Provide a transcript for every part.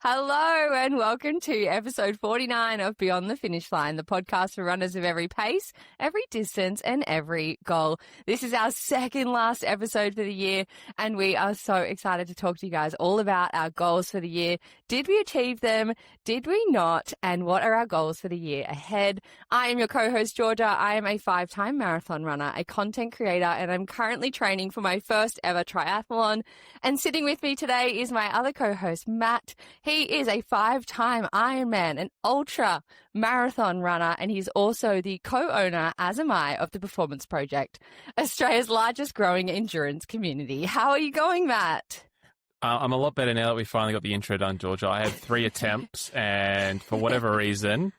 Hello and welcome to episode 49 of Beyond the Finish Line, the podcast for runners of every pace, every distance and every goal. This is our second last episode for the year and we are so excited to talk to you guys all about our goals for the year. Did we achieve them? Did we not? And what are our goals for the year ahead? I am your co-host Georgia. I am a 5-time marathon runner, a content creator, and I'm currently training for my first ever triathlon. And sitting with me today is my other co-host Matt. He is a 5-time Ironman, an ultra marathon runner, and he's also the co-owner, as am I, of the Performance Project, Australia's largest growing endurance community. How are you going, Matt? I'm a lot better now that we finally got the intro done, Georgia. I had 3 attempts, and for whatever reason,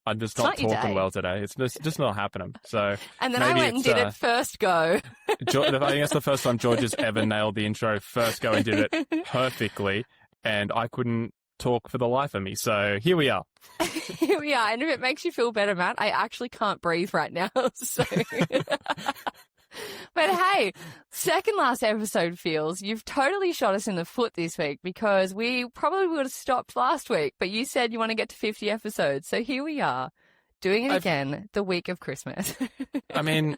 I'm just not talking well today. It's just not happening. So, and then I went and did it first go. I think that's the first time Georgia's ever nailed the intro first go and did it perfectly. And I couldn't talk for the life of me. So here we are. Here we are. And if it makes you feel better, Matt, I actually can't breathe right now. So, but hey, second last episode feels you've totally shot us in the foot this week because we probably would have stopped last week, but you said you want to get to 50 episodes. So here we are doing it again the week of Christmas. I mean,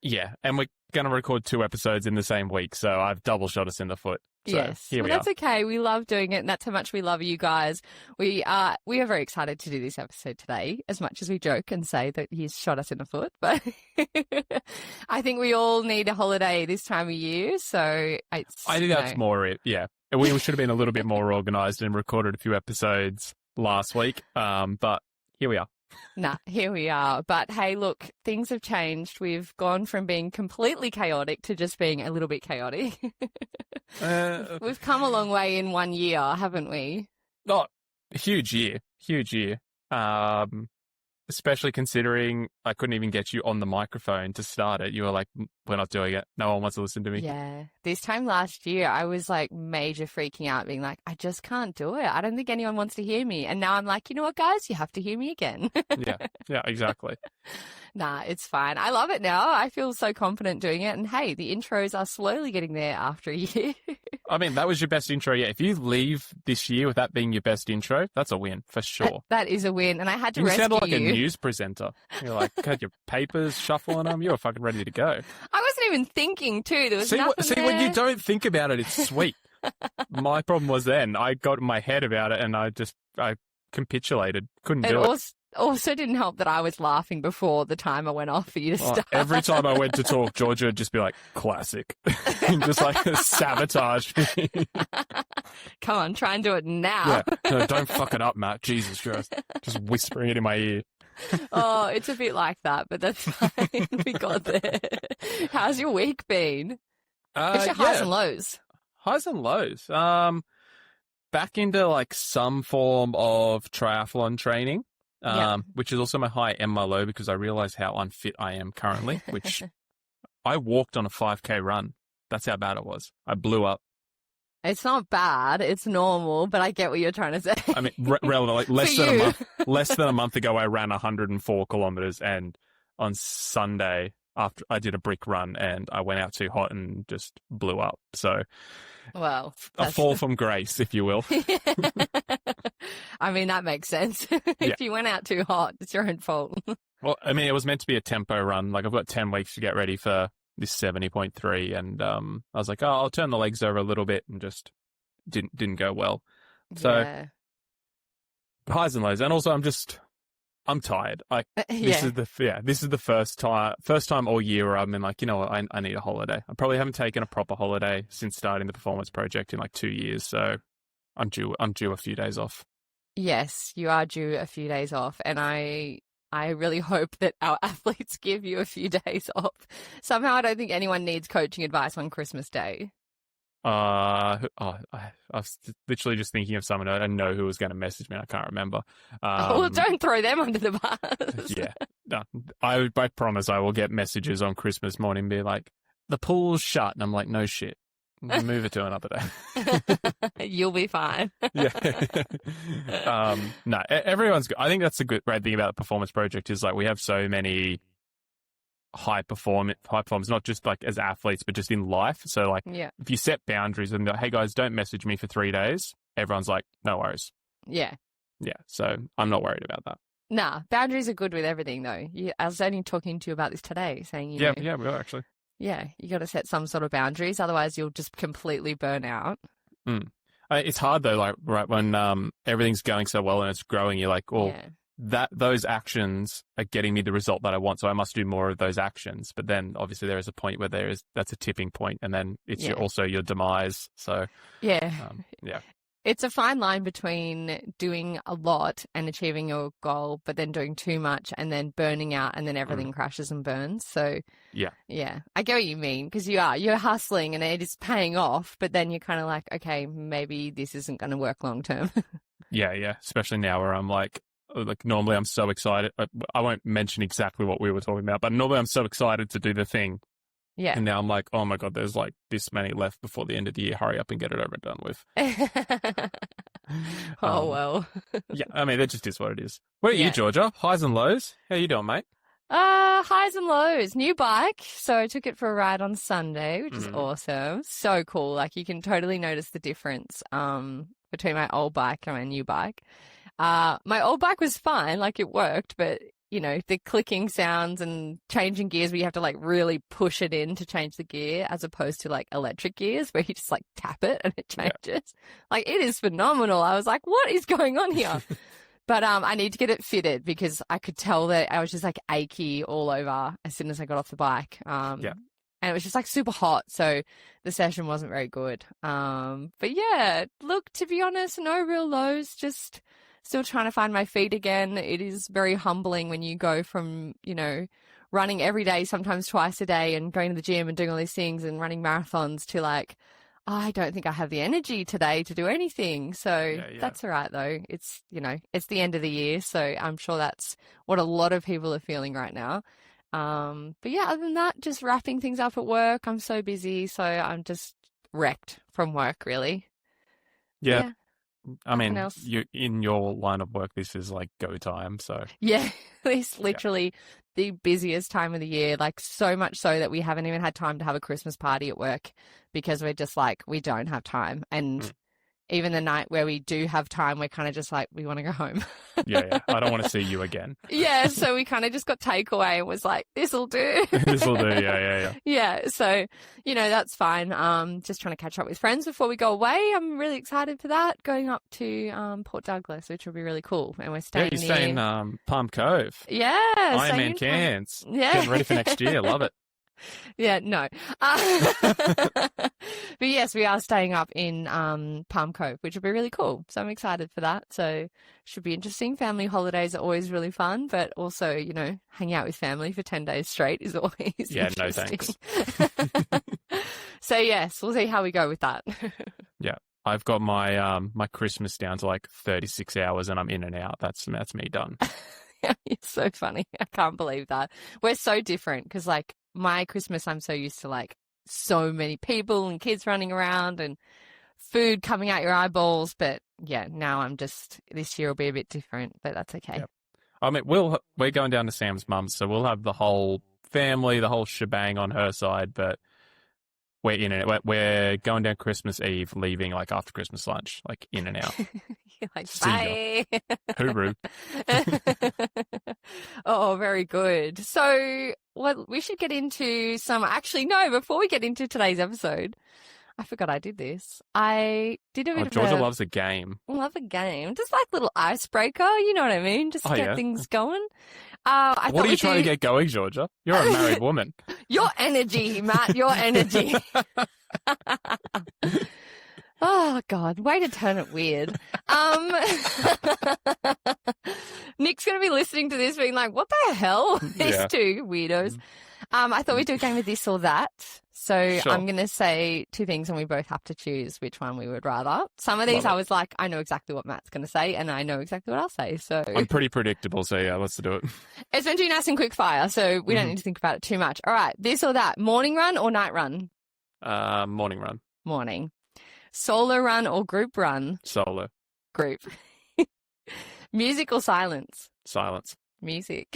yeah. And we're going to record 2 episodes in the same week. So I've double shot us in the foot. So yes, here we that's are. Okay. We love doing it, and that's how much we love you guys. We are very excited to do this episode today, as much as we joke and say that he's shot us in the foot. But I think we all need a holiday this time of year, so I think that's more it. Yeah, we should have been a little bit more organised and recorded a few episodes last week. But here we are. Here we are. But hey, look, things have changed. We've gone from being completely chaotic to just being a little bit chaotic. We've come a long way in 1 year, haven't we? Not huge year. Especially considering I couldn't even get you on the microphone to start it. You were like, we're not doing it. No one wants to listen to me. Yeah. This time last year, I was like major freaking out, being like, I just can't do it. I don't think anyone wants to hear me. And now I'm like, you know what, guys? You have to hear me again. Yeah, exactly. It's fine. I love it now. I feel so confident doing it. And hey, the intros are slowly getting there after a year. I mean, that was your best intro yet. If you leave this year with that being your best intro, that's a win for sure. That is a win. And I had to rescue you. You sounded like a news presenter. You're like, had your papers, shuffling them. You were fucking ready to go. I wasn't even thinking too. There was nothing there. When you don't think about it, it's sweet. My problem was then I got in my head about it and I capitulated. Couldn't do it. Also didn't help that I was laughing before the timer went off for you to start. Every time I went to talk, Georgia would just be like, classic. Just like sabotage me. Come on, try and do it now. Yeah. No, don't fuck it up, Matt. Jesus Christ. Just whispering it in my ear. Oh, it's a bit like that, but that's fine. We got there. How's your week been? What's your highs and lows? Highs and lows. Back into like some form of triathlon training. Which is also my high and my low because I realize how unfit I am currently, which I walked on a 5K run. That's how bad it was. I blew up. It's not bad. It's normal, but I get what you're trying to say. I mean, relevant, like less than a month ago, I ran 104 kilometers, and on Sunday after I did a brick run and I went out too hot and just blew up. So, well, a fall from grace, if you will. I mean, that makes sense. If you went out too hot, it's your own fault. Well, I mean, it was meant to be a tempo run. Like I've got 10 weeks to get ready for this 70.3, and I was like, I'll turn the legs over a little bit, and just didn't go well. So highs and lows, and also I'm tired. This is the first time all year where I've been like, you know what, I need a holiday. I probably haven't taken a proper holiday since starting the Performance Project in like 2 years, so I'm due a few days off. Yes, you are due a few days off, and I really hope that our athletes give you a few days off. Somehow I don't think anyone needs coaching advice on Christmas Day. I was literally just thinking of someone. I don't know who was going to message me. I can't remember. Well, don't throw them under the bus. Yeah. No, I promise I will get messages on Christmas morning and be like, the pool's shut. And I'm like, no shit. Move it to another day. You'll be fine. Yeah. No, everyone's good. I think that's the great thing about the Performance Project is like we have so many high performers, not just like as athletes, but just in life. So like if you set boundaries and go, hey guys, don't message me for 3 days, everyone's like, no worries. Yeah. Yeah. So I'm not worried about that. Nah, boundaries are good with everything, though. I was only talking to you about this today, saying, Yeah, we are actually. Yeah, you got to set some sort of boundaries, otherwise you'll just completely burn out. It's hard though, like right when everything's going so well and it's growing, you're like, well, those actions are getting me the result that I want, so I must do more of those actions. But then obviously there is a point where that's a tipping point, and then it's also your demise. So yeah. It's a fine line between doing a lot and achieving your goal, but then doing too much and then burning out, and then everything crashes and burns. So yeah, I get what you mean, because you're hustling and it is paying off, but then you're kind of like, okay, maybe this isn't going to work long term. Yeah. Especially now where I'm like normally I'm so excited. I won't mention exactly what we were talking about, but normally I'm so excited to do the thing. Yeah. And now I'm like, oh my God, there's like this many left before the end of the year. Hurry up and get it over and done with. Well. Yeah, I mean, that just is what it is. Where are you, Georgia? Highs and lows? How you doing, mate? Highs and lows. New bike. So I took it for a ride on Sunday, which is awesome. So cool. Like, you can totally notice the difference between my old bike and my new bike. My old bike was fine. Like, it worked, but the clicking sounds and changing gears where you have to like really push it in to change the gear, as opposed to like electric gears where you just like tap it and it changes. Yeah. Like, it is phenomenal. I was like, what is going on here? But I need to get it fitted, because I could tell that I was just like achy all over as soon as I got off the bike. And it was just like super hot. So the session wasn't very good. But yeah, look, to be honest, no real lows, just still trying to find my feet again. It is very humbling when you go from, running every day, sometimes twice a day, and going to the gym and doing all these things and running marathons, to like, I don't think I have the energy today to do anything. So that's all right though. It's, it's the end of the year. So I'm sure that's what a lot of people are feeling right now. But yeah, other than that, just wrapping things up at work. I'm so busy. So I'm just wrecked from work, really. Yeah. I mean, you in your line of work, this is like go time. So yeah, it's literally the busiest time of the year. Like, so much so that we haven't even had time to have a Christmas party at work, because we're just like, we don't have time. And even the night where we do have time, we're kind of just like, we want to go home. Yeah. I don't want to see you again. Yeah. So we kind of just got takeaway and was like, this'll do. This'll do. Yeah. Yeah. So, that's fine. Just trying to catch up with friends before we go away. I'm really excited for that. Going up to Port Douglas, which will be really cool. And we're staying you're staying in Palm Cove. Yeah. Ironman Cairns. Yeah. Getting ready for next year. Love it. Yeah, no. But yes, we are staying up in Palm Cove, which will be really cool. So I'm excited for that. So should be interesting. Family holidays are always really fun, but also, hanging out with family for 10 days straight is always interesting. No thanks. So yes, we'll see how we go with that. Yeah. I've got my my Christmas down to like 36 hours and I'm in and out. That's me done. It's so funny. I can't believe that. We're so different, because like, my Christmas, I'm so used to like so many people and kids running around and food coming out your eyeballs. But yeah, now this year will be a bit different, but that's okay. Yep. I mean, we're going down to Sam's mum's, so we'll have the whole family, the whole shebang on her side, but we're in and we're going down Christmas Eve, leaving like after Christmas lunch, like in and out. You're like, bye. Hooroo. Oh, very good. So we should get into before we get into today's episode, I forgot I did this. I did a bit of Georgia loves a game. Love a game. Just like little icebreaker, you know what I mean? Just to get things going. What are you trying to get going, Georgia? You're a married woman. Your energy, Matt, your energy. Oh, God, way to turn it weird. Nick's going to be listening to this being like, what the hell? These two weirdos. I thought we'd do a game of this or that. So sure. I'm going to say two things and we both have to choose which one we would rather. Some of these I was like, I know exactly what Matt's going to say and I know exactly what I'll say. So I'm pretty predictable. So yeah, let's do it. It's meant to be nice and quick fire. So we don't need to think about it too much. All right. This or that. Morning run or night run? Morning run. Morning. Solo run or group run? Solo. Group. Music or silence? Silence. Music.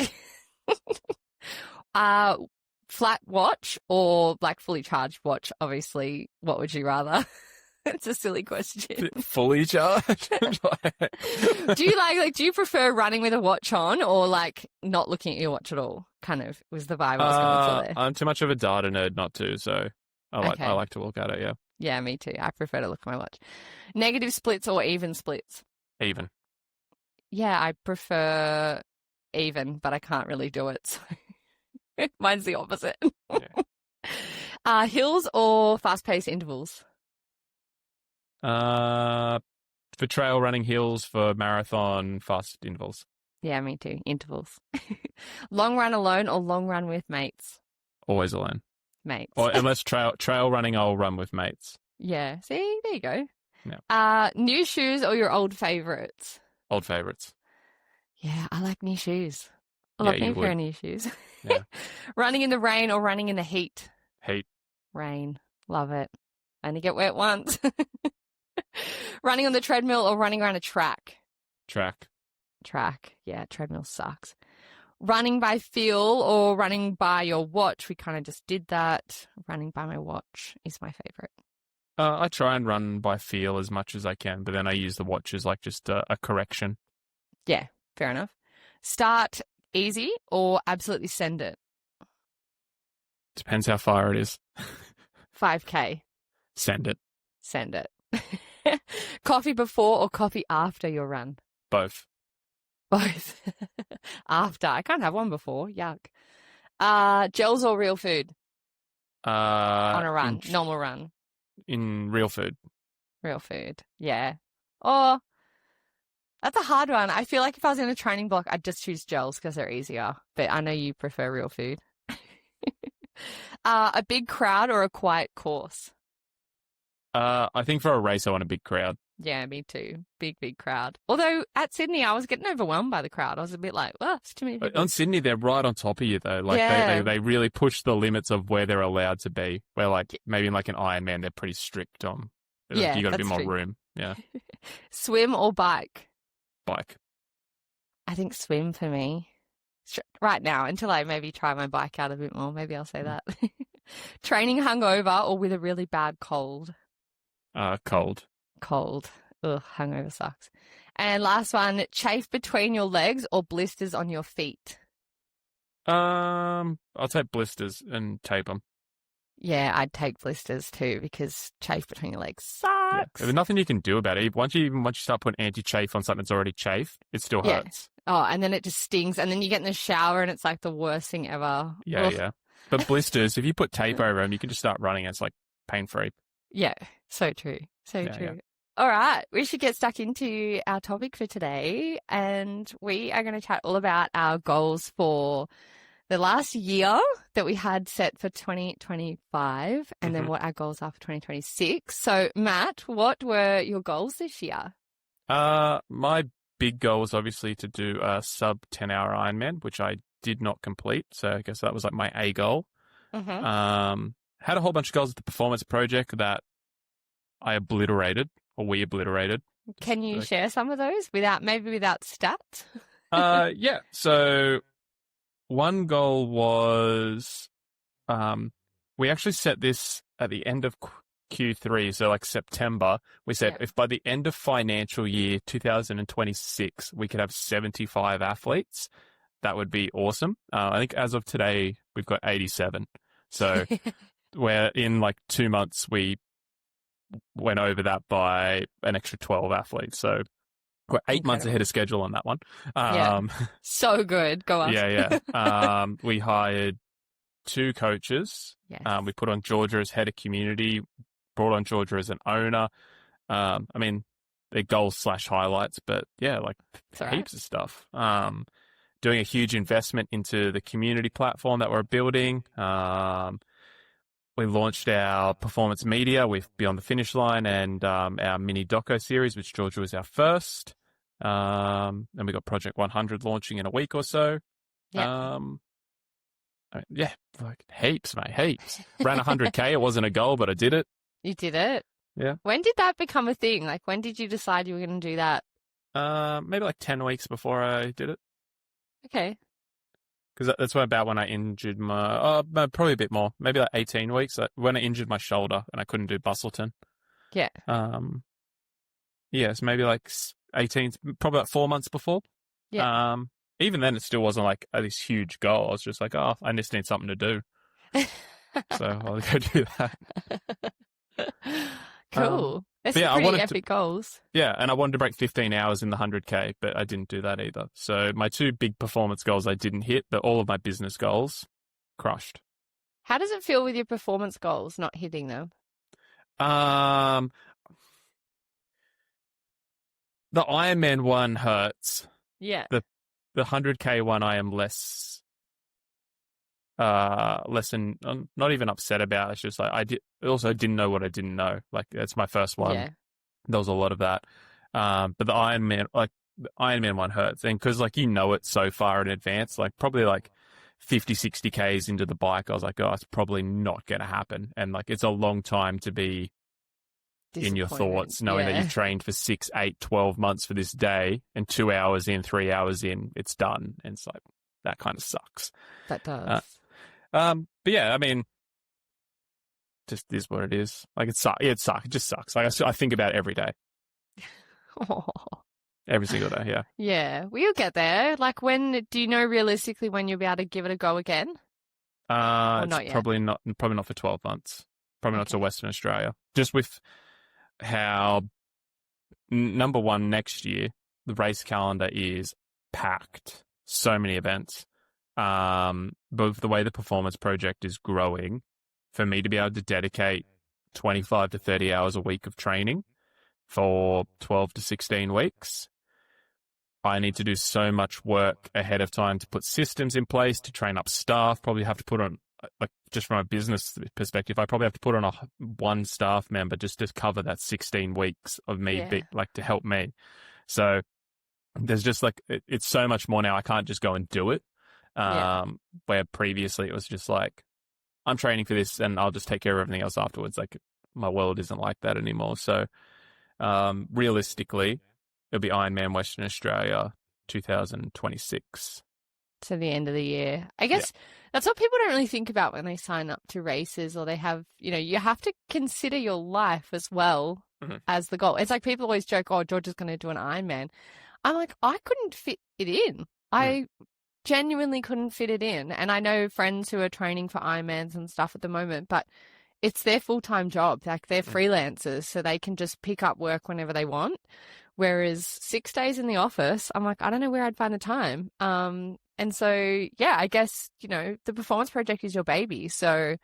Flat watch or like fully charged watch, obviously. What would you rather? It's a silly question. Fully charged? Do you do you prefer running with a watch on or like not looking at your watch at all? Kind of was the vibe I was going for there. I'm too much of a data nerd not to, so I like to look at it, yeah. Yeah, me too. I prefer to look at my watch. Negative splits or even splits? Even. Yeah, I prefer even, but I can't really do it. So mine's the opposite. Yeah. Hills or fast-paced intervals? For trail running, hills; for marathon, fast intervals. Yeah, me too. Intervals. Long run alone or long run with mates? Always alone. Mates. Or unless trail running, I'll run with mates. Yeah. See, there you go. Yeah. New shoes or your old favourites? Old favourites. Yeah, I like new shoes. I love me a pair of new shoes. Yeah. Running in the rain or running in the heat? Heat. Rain. Love it. Only get wet once. Running on the treadmill or running around a track? Track. Track. Yeah, treadmill sucks. Running by feel or running by your watch? We kind of just did that. Running by my watch is my favourite. I try and run by feel as much as I can, but then I use the watch as like just a correction. Yeah, fair enough. Start easy or absolutely send it? Depends how far it is. 5K. Send it. Send it. Coffee before or coffee after your run? Both. Both. After. I can't have one before. Yuck. Gels or real food? On a run. Normal run. In real food. Real food. Yeah. Or that's a hard one. I feel like if I was in a training block, I'd just choose gels because they're easier. But I know you prefer real food. A big crowd or a quiet course? I think for a race, I want a big crowd. Yeah, me too. Big crowd. Although at Sydney, I was getting overwhelmed by the crowd. I was a bit like, well, it's too many people. On Sydney, they're right on top of you, though. Like they really push the limits of where they're allowed to be. Where like maybe in like an Ironman, they're pretty strict on. Yeah, you got a bit more true. room. Yeah. Swim or bike? Bike. I think swim for me. Right now, until I maybe try my bike out a bit more. Maybe I'll say that. Training hungover or with a really bad cold? Cold. Cold. Ugh, hungover sucks. And last one, chafe between your legs or blisters on your feet? I'll take blisters and tape them. Yeah, I'd take blisters too because chafe between your legs sucks. Yeah. There's nothing you can do about it. Once you start putting anti-chafe on something that's already chafed, it still hurts. Oh, and then it just stings. And then you get in the shower and it's like the worst thing ever. Yeah, Ugh. yeah. But blisters, if you put tape over them, you can just start running. It's like pain-free. Yeah, so true. So Yeah, true. yeah. All right, we should get stuck into our topic for today. And we are going to chat all about our goals for the last year that we had set for 2025 and then what our goals are for 2026. So, Matt, what were your goals this year? My big goal was obviously to do a sub 10-hour Ironman, which I did not complete. So I guess that was like my A goal. Had a whole bunch of goals at the performance project that I obliterated, or we obliterated. Can you share some of those without stats? Yeah. So one goal was, we actually set this at the end of Q3, so like September. We said if by the end of financial year 2026 we could have 75 athletes, that would be awesome. I think as of today we've got 87. So we're in like 2 months we went over that by an extra 12 athletes. So we're 8 months ahead of schedule on that one. So good. Go on. Yeah. We hired 2 coaches. Yes. We put on Georgia as head of community, brought on Georgia as an owner. I mean, they're goals/highlights, but yeah, like heaps of stuff. Doing a huge investment into the community platform that we're building. We launched our performance media with Beyond the Finish Line and our mini doco series, which Georgia was our first. And we got Project 100 launching in a week or so. Yeah, like heaps, mate, heaps. Ran 100K. It wasn't a goal, but I did it. You did it? Yeah. When did that become a thing? Like, when did you decide you were going to do that? Maybe like 10 weeks before I did it. Okay. Because that's about when I injured my, probably a bit more, maybe like 18 weeks, when I injured my shoulder and I couldn't do Bustleton. Yeah. Yes, maybe like 18, probably like 4 months before. Yeah. Even then, it still wasn't like this huge goal. I was just like, oh, I just need something to do. So I'll go do that. Cool. There's yeah, some pretty epic goals. Yeah, and I wanted to break 15 hours in the 100K, but I didn't do that either. So my 2 big performance goals I didn't hit, but all of my business goals crushed. How does it feel with your performance goals not hitting them? The Ironman one hurts. Yeah. The 100K one I am less than, not even upset about. It's just like also didn't know what I didn't know. Like that's my first one. Yeah. There was a lot of that. But the Ironman one hurts. And because like, it so far in advance, like probably like 50, 60 Ks into the bike, I was like, oh, it's probably not going to happen. And like, it's a long time to be in your thoughts, knowing that you've trained for 6, 8, 12 months for this day, and 2 hours in, 3 hours in, it's done. And it's like, that kind of sucks. That does. But yeah, I mean, just is what it is. Like it sucks. It sucks. It just sucks. Like I think about it every day. Oh. Every single day. Yeah. Yeah. Well, you'll get there. Like when, do you know realistically when you'll be able to give it a go again? It's not yet? probably not for 12 months. Probably not to Western Australia. Just with how, number one, next year, the race calendar is packed. So many events. But with the way the performance project is growing, for me to be able to dedicate 25 to 30 hours a week of training for 12 to 16 weeks, I need to do so much work ahead of time to put systems in place, to train up staff, probably have to put on, like just from a business perspective, I probably have to put on one staff member just to cover that 16 weeks of me, to help me. So there's just like, it's so much more now. I can't just go and do it. Where previously it was just like, I'm training for this and I'll just take care of everything else afterwards. Like my world isn't like that anymore. So realistically, it'll be Ironman Western Australia 2026. To the end of the year. I guess that's what people don't really think about when they sign up to races, or they have, you have to consider your life as well as the goal. It's like people always joke, oh, George is going to do an Ironman. I'm like, I couldn't fit it in. I genuinely couldn't fit it in. And I know friends who are training for Ironmans and stuff at the moment, but it's their full-time job. Like they're freelancers, so they can just pick up work whenever they want. Whereas 6 days in the office, I'm like, I don't know where I'd find the time. And so, yeah, I guess, the performance project is your baby. So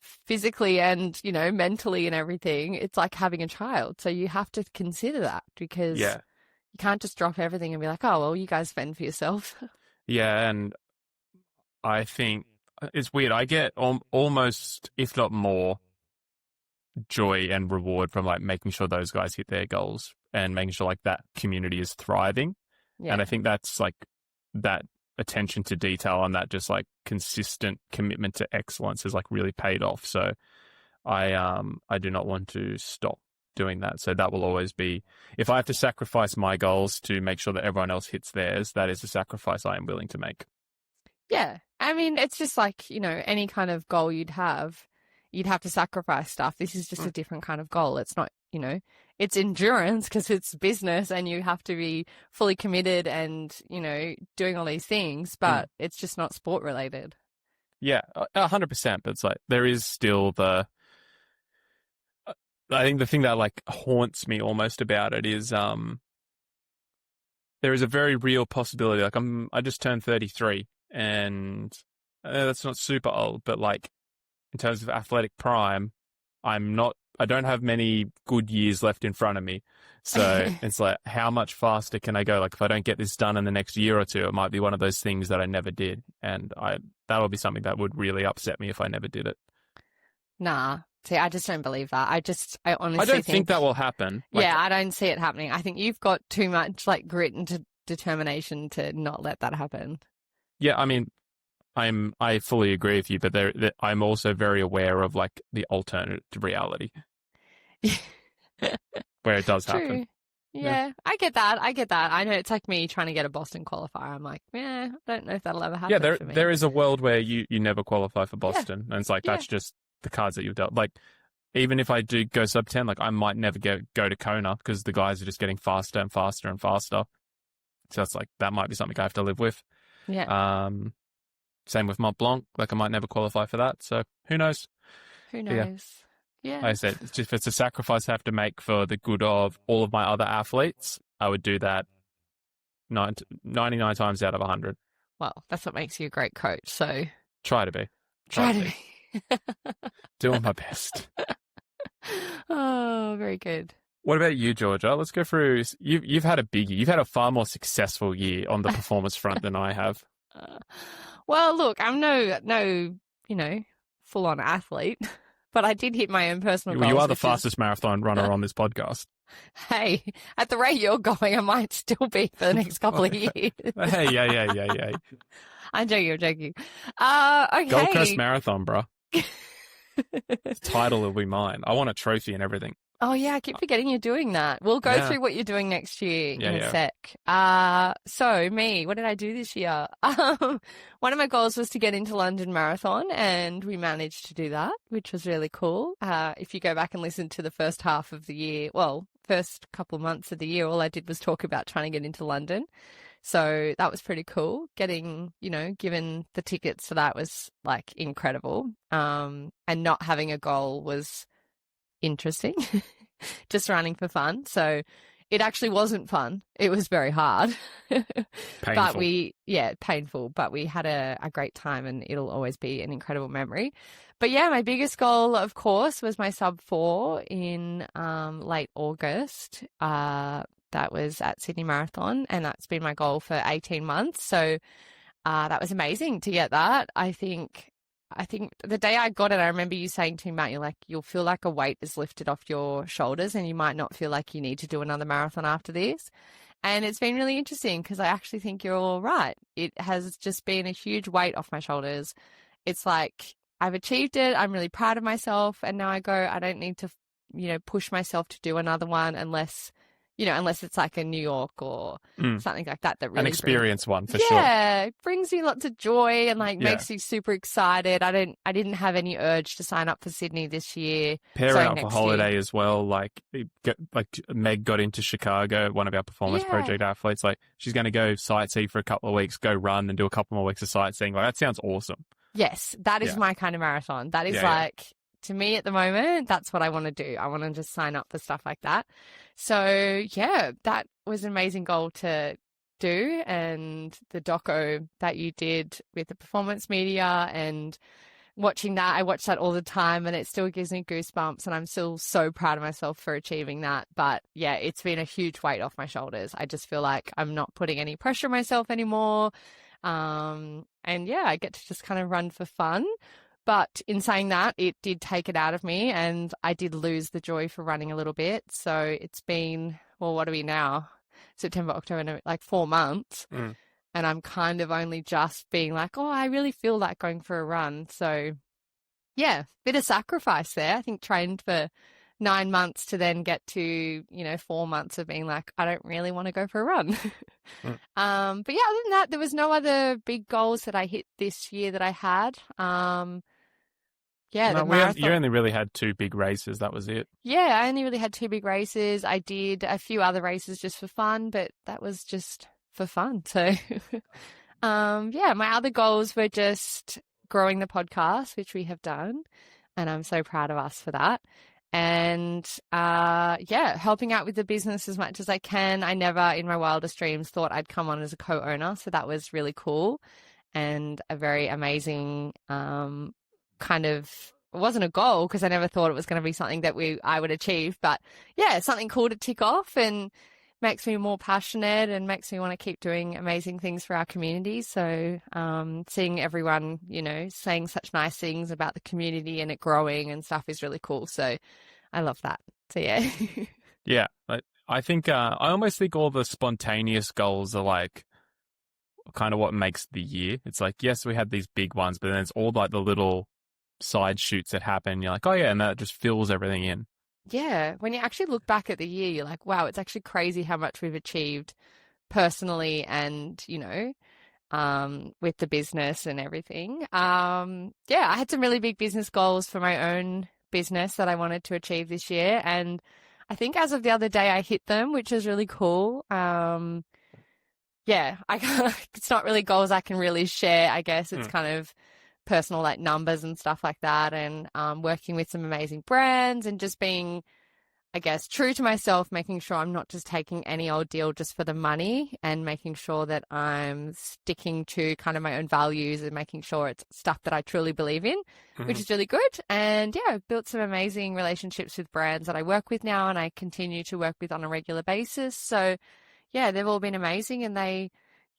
physically and, mentally and everything, it's like having a child. So you have to consider that, because you can't just drop everything and be like, oh, well, you guys fend for yourself. Yeah, and I think it's weird. I get almost, if not more, joy and reward from like making sure those guys hit their goals and making sure like that community is thriving. Yeah. And I think that's like that attention to detail and that just like consistent commitment to excellence has like really paid off. So I do not want to stop doing that. So that will always be, if I have to sacrifice my goals to make sure that everyone else hits theirs, that is a sacrifice I am willing to make. Yeah. I mean, it's just like, any kind of goal you'd have to sacrifice stuff. This is just a different kind of goal. It's not, it's endurance because it's business and you have to be fully committed and, doing all these things, but it's just not sport related. Yeah, 100%. But it's like, there is still I think the thing that like haunts me almost about it is, there is a very real possibility. Like I just turned 33 and that's not super old, but like in terms of athletic prime, I don't have many good years left in front of me. So it's like, how much faster can I go? Like if I don't get this done in the next year or two, it might be one of those things that I never did. And that'll be something that would really upset me if I never did it. Nah. See, I just don't believe that. I honestly I don't think that will happen. I don't see it happening. I think you've got too much like grit and determination to not let that happen. Yeah, I mean, I fully agree with you, but I'm also very aware of like the alternate reality where it does happen. Yeah, I get that. I know it's like me trying to get a Boston qualifier. I'm like, I don't know if that'll ever happen. Yeah, for me. there is a world where you never qualify for Boston, and it's like that's just the cards that you've dealt. Like even if I do go sub 10, like I might never go to Kona because the guys are just getting faster and faster and faster. So it's like, that might be something I have to live with. Yeah. Same with Mont Blanc. Like I might never qualify for that. So who knows? Who knows? Yeah. Like I said, if it's a sacrifice I have to make for the good of all of my other athletes, I would do that 99 times out of 100. Well, that's what makes you a great coach. So Try to be. Try to be. Doing my best. Oh, very good. What about you, Georgia? Let's go through. You've had a biggie. You've had a far more successful year on the performance front than I have. Well, look, I'm no, full-on athlete, but I did hit my own personal goals. You are the fastest marathon runner on this podcast. Hey, at the rate you're going, I might still be for the next couple of years. Hey, yeah. I'm joking. Okay. Gold Coast Marathon, bro. The title will be mine. I want a trophy and everything. Oh, yeah, I keep forgetting you're doing that. We'll go through what you're doing next year in a sec. So me, what did I do this year? One of my goals was to get into London Marathon, and we managed to do that, which was really cool. If you go back and listen to the first half of the year, well, first couple of months of the year, all I did was talk about trying to get into London. So that was pretty cool. Getting, given the tickets for that was like incredible. And not having a goal was interesting, just running for fun. So it actually wasn't fun. It was very hard. Painful. Painful, but we had a great time, and it'll always be an incredible memory. But yeah, my biggest goal, of course, was my sub 4 in late August. That was at Sydney Marathon, and that's been my goal for 18 months. So that was amazing to get that. I think the day I got it, I remember you saying to me, Matt, you're like, you'll feel like a weight is lifted off your shoulders, and you might not feel like you need to do another marathon after this. And it's been really interesting because I actually think you're all right. It has just been a huge weight off my shoulders. It's like I've achieved it. I'm really proud of myself. And now I go, I don't need to, push myself to do another one unless it's like a New York or something like that. That really an experience one for sure. Yeah, it brings you lots of joy and makes you super excited. I didn't have any urge to sign up for Sydney this year. Pair out for holiday as well. Like Meg got into Chicago, one of our performance project athletes. Like she's going to go sightsee for a couple of weeks, go run and do a couple more weeks of sightseeing. Like that sounds awesome. Yes, that is my kind of marathon. That is to me at the moment, that's what I want to do. I want to just sign up for stuff like that. So yeah, that was an amazing goal to do. And the doco that you did with the performance media and watching that, I watch that all the time and it still gives me goosebumps, and I'm still so proud of myself for achieving that. But yeah, it's been a huge weight off my shoulders. I just feel like I'm not putting any pressure on myself anymore. And yeah, I get to just kind of run for fun. But in saying that, it did take it out of me, and I did lose the joy for running a little bit. So it's been, well, what are we now? September, October, like 4 months. And I'm kind of only just being like, oh, I really feel like going for a run. So yeah, bit of sacrifice there. I think trained for 9 months to then get to, 4 months of being like, I don't really want to go for a run. But yeah, other than that, there was no other big goals that I hit this year that I had. The marathon. You only really had 2 big races. That was it. Yeah, I only really had 2 big races. I did a few other races just for fun, but that was just for fun. So, my other goals were just growing the podcast, which we have done, and I'm so proud of us for that. And, helping out with the business as much as I can. I never in my wildest dreams thought I'd come on as a co-owner. So that was really cool and a very amazing, it wasn't a goal because I never thought it was going to be something that I would achieve, but yeah, something cool to tick off and makes me more passionate and makes me want to keep doing amazing things for our community. So, seeing everyone, saying such nice things about the community and it growing and stuff is really cool. So I love that. So yeah. Yeah. I think, I almost think all the spontaneous goals are like kind of what makes the year. It's like, yes, we had these big ones, but then it's all like the little side shoots that happen. You're like, oh yeah, and that just fills everything in. Yeah, when you actually look back at the year, you're like, wow, it's actually crazy how much we've achieved personally and, with the business and everything. I had some really big business goals for my own business that I wanted to achieve this year. And I think as of the other day, I hit them, which is really cool. Yeah, it's not really goals I can really share. I guess it's kind of personal, like numbers and stuff like that, and working with some amazing brands and just being, I guess, true to myself, making sure I'm not just taking any old deal just for the money, and making sure that I'm sticking to kind of my own values and making sure it's stuff that I truly believe in, which is really good. And yeah, I've built some amazing relationships with brands that I work with now and I continue to work with on a regular basis. So yeah, they've all been amazing, and they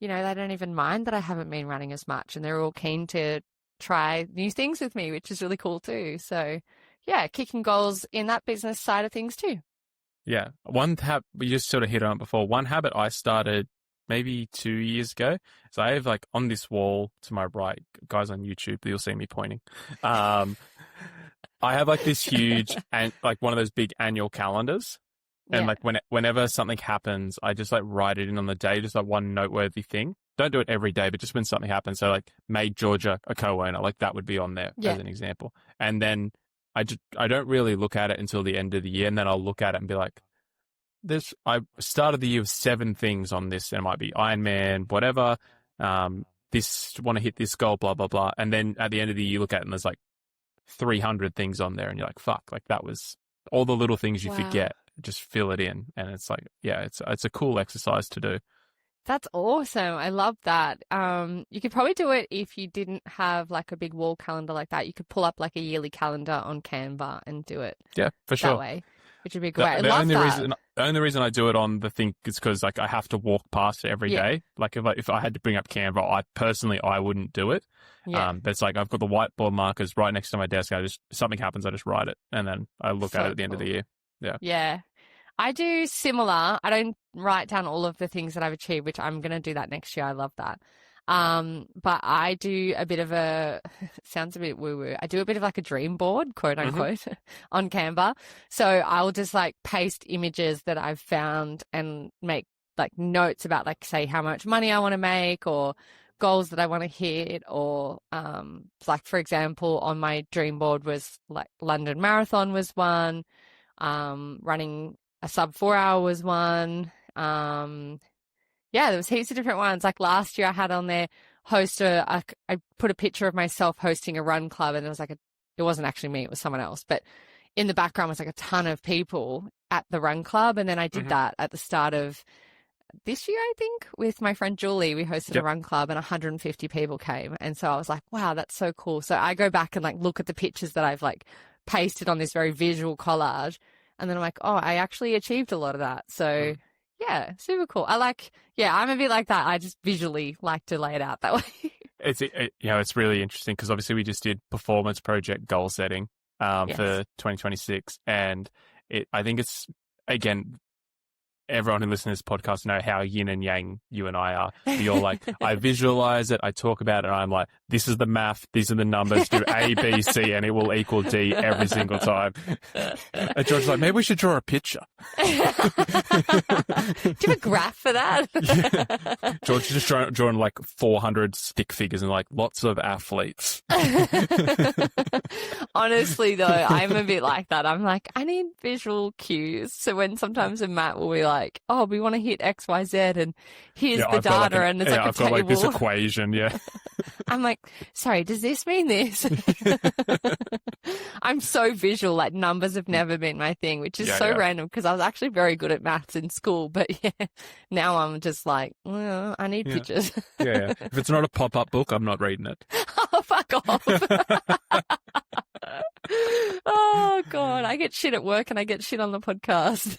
don't even mind that I haven't been running as much, and they're all keen to try new things with me, which is really cool too. So yeah, kicking goals in that business side of things too. Yeah. One habit, we just sort of hit on it before. One habit I started maybe 2 years ago. So I have like on this wall to my right, guys on YouTube, you'll see me pointing. I have like this huge, and like one of those big annual calendars. And like whenever something happens, I just like write it in on the day, just like one noteworthy thing. Don't do it every day, but just when something happens. So like made Georgia a co-owner, like that would be on there as an example. And then I don't really look at it until the end of the year, and then I'll look at it and be like, I started the year with 7 things on this. And it might be Ironman, whatever. This want to hit this goal, blah, blah, blah. And then at the end of the year, you look at it and there's like 300 things on there, and you're like, fuck, like that was all the little things you forget. Just fill it in, and it's like, yeah, it's a cool exercise to do. That's awesome. I love that. You could probably do it if you didn't have like a big wall calendar like that. You could pull up like a yearly calendar on Canva and do it. Yeah, for sure. That way, which would be great. The only reason I do it on the thing is because like I have to walk past it every day. Like if I had to bring up Canva, I wouldn't do it. Yeah. But it's like I've got the whiteboard markers right next to my desk. Something happens, I just write it, and then I look at it at the end of the year. Yeah. Yeah. I do similar. I don't write down all of the things that I've achieved, which I'm going to do that next year. I love that. But I do a bit of sounds a bit woo-woo. I do a bit of like a dream board, quote unquote, on Canva. So I'll just like paste images that I've found and make like notes about like, say, how much money I want to make or goals that I want to hit, or like, for example, on my dream board was like London Marathon was one, running a sub 4 hour was one. There was heaps of different ones. Like last year I had on there I put a picture of myself hosting a run club, and it wasn't actually me, it was someone else, but in the background was like a ton of people at the run club. And then I did that at the start of this year, I think, with my friend Julie. We hosted a run club and 150 people came. And so I was like, wow, that's so cool. So I go back and like look at the pictures that I've like pasted on this very visual collage. And then I'm like, oh, I actually achieved a lot of that. So yeah, super cool. I'm a bit like that. I just visually like to lay it out that way. It's really interesting because obviously we just did performance project goal setting for 2026. And I think it's, again, everyone who listens to this podcast know how yin and yang you and I are. You're like, I visualize it, I talk about it, and I'm like, this is the math, these are the numbers, do A, B, C, and it will equal D every single time. And George's like, maybe we should draw a picture. Do you have a graph for that? Yeah. George is just drawing like 400 stick figures and like lots of athletes. Honestly, though, I'm a bit like that. I'm like, I need visual cues. So when sometimes a Matt will be like, oh, we want to hit X, Y, Z, and here's the data, and it's like a I've got like this equation, I'm like, sorry, does this mean this? I'm so visual, like numbers have never been my thing, which is random because I was actually very good at maths in school, but now I'm just like, well, I need pictures. If it's not a pop-up book, I'm not reading it. Oh, fuck off. Oh, God, I get shit at work and I get shit on the podcast.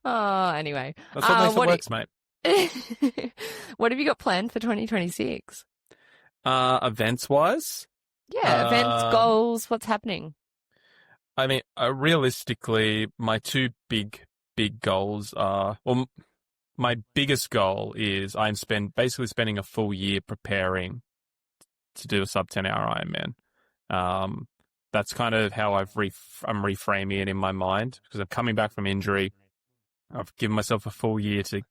Anyway. That's what makes it works, mate. What have you got planned for 2026? Events-wise? Yeah, events, goals, what's happening? I mean, realistically, my two big goals are, well, my biggest goal is I'm basically spending a full year preparing to do a sub 10-hour Ironman. That's kind of how I'm reframing it in my mind because I'm coming back from injury. I've given myself a full year to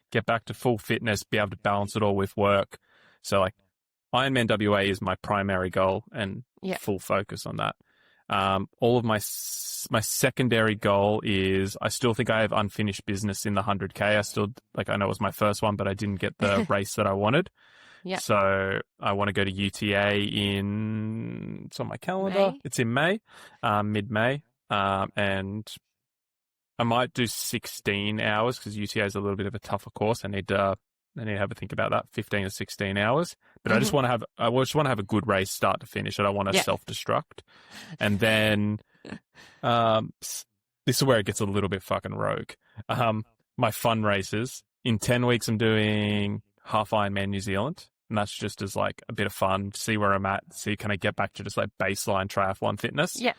get back to full fitness, be able to balance it all with work. So like Ironman WA is my primary goal and full focus on that. All of my secondary goal is I still think I have unfinished business in the 100K. I know it was my first one, but I didn't get the race that I wanted. Yeah. So I want to go to UTA it's on my calendar. May? It's in May, mid-May. And I might do 16 hours because UTA is a little bit of a tougher course. I need to have a think about that, 15 or 16 hours. But I just want to have a good race start to finish. I don't want to self-destruct. And then this is where it gets a little bit fucking rogue. My fun races. In 10 weeks, I'm doing half Ironman New Zealand. And that's just as like a bit of fun, see where I'm at, can I get back to just like baseline triathlon fitness. Yeah.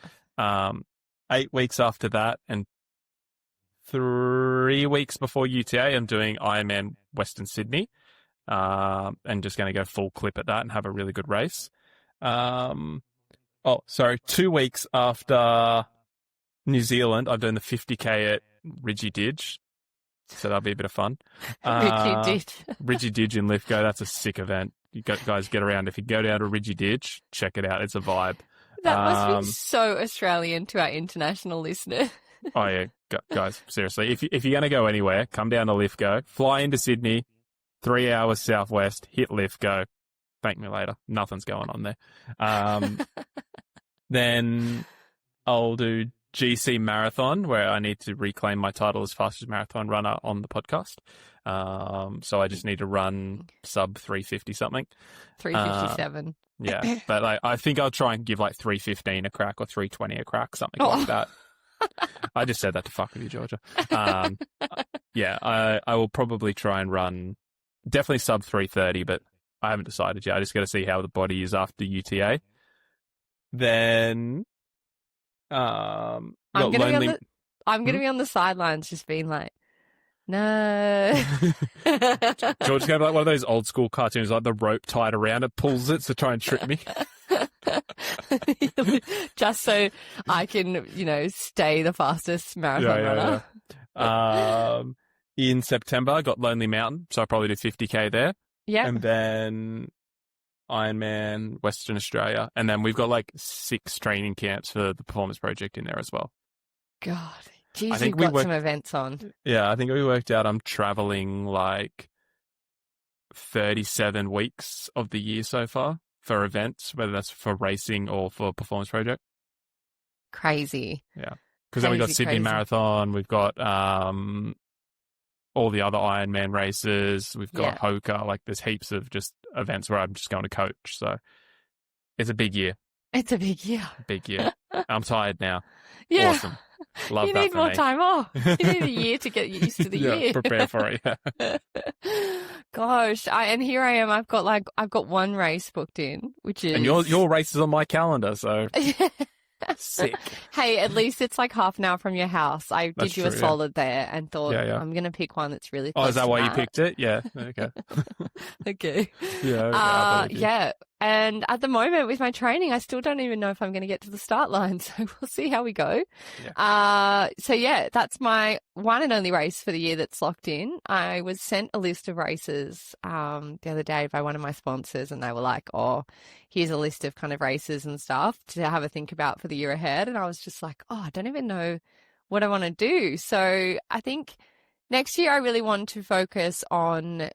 8 weeks after that and 3 weeks before UTA, I'm doing Ironman Western Sydney, and just going to go full clip at that and have a really good race. 2 weeks after New Zealand, I'm doing the 50K at Ridgy Didge, so that'll be a bit of fun. Ridgy Didge in Lithgow, that's a sick event. You guys get around. If you go down to Ridgy Didge, check it out. It's a vibe. That must be so Australian to our international listener. Oh yeah, guys, seriously. If you're going to go anywhere, come down to Lithgow, fly into Sydney, 3 hours southwest, hit Lithgow. Thank me later. Nothing's going on there. Then I'll do GC Marathon, where I need to reclaim my title as fastest marathon runner on the podcast. So I just need to run sub 350 something. 357. Yeah, but I think I'll try and give like 315 a crack or 320 a crack, something like that. I just said that to fuck with you, Georgia. I will probably try and run definitely sub 330, but I haven't decided yet. I just got to see how the body is after UTA. Then I'm gonna be on the sidelines, just being like, no. George's going to be like one of those old school cartoons, like the rope tied around it pulls it to try and trip me. Just so I can, stay the fastest marathon runner. Yeah. In September, I got Lonely Mountain, so I'll probably do 50K there. Yeah. And then Ironman Western Australia. And then we've got like 6 training camps for the Performance Project in there as well. God. Geez, you've got some events on. Yeah, I think we worked out I'm traveling like 37 weeks of the year so far for events, whether that's for racing or for Performance Project. Crazy. Yeah. Because then we've got Sydney Marathon, we've got all the other Ironman races, we've got Hoka, like there's heaps of just events where I'm just going to coach. So it's a big year. It's a big year. Big year. I'm tired now. Yeah. Awesome. Love you that need for more me. time off. You need a year to get used to the year. Prepare for it. Yeah. Gosh, and here I am. I've got one race booked in, which is and your race is on my calendar, so sick. Hey, at least it's like half an hour from your house. I That's did you a true, solid there and thought I'm going to pick one that's really close. Oh, is that to why you picked it? Yeah. Okay. Okay. Yeah. Yeah. And at the moment with my training, I still don't even know if I'm going to get to the start line. So we'll see how we go. Yeah. That's my one and only race for the year that's locked in. I was sent a list of races the other day by one of my sponsors, and they were like, oh, here's a list of kind of races and stuff to have a think about for the year ahead. And I was just like, oh, I don't even know what I want to do. So I think next year I really want to focus on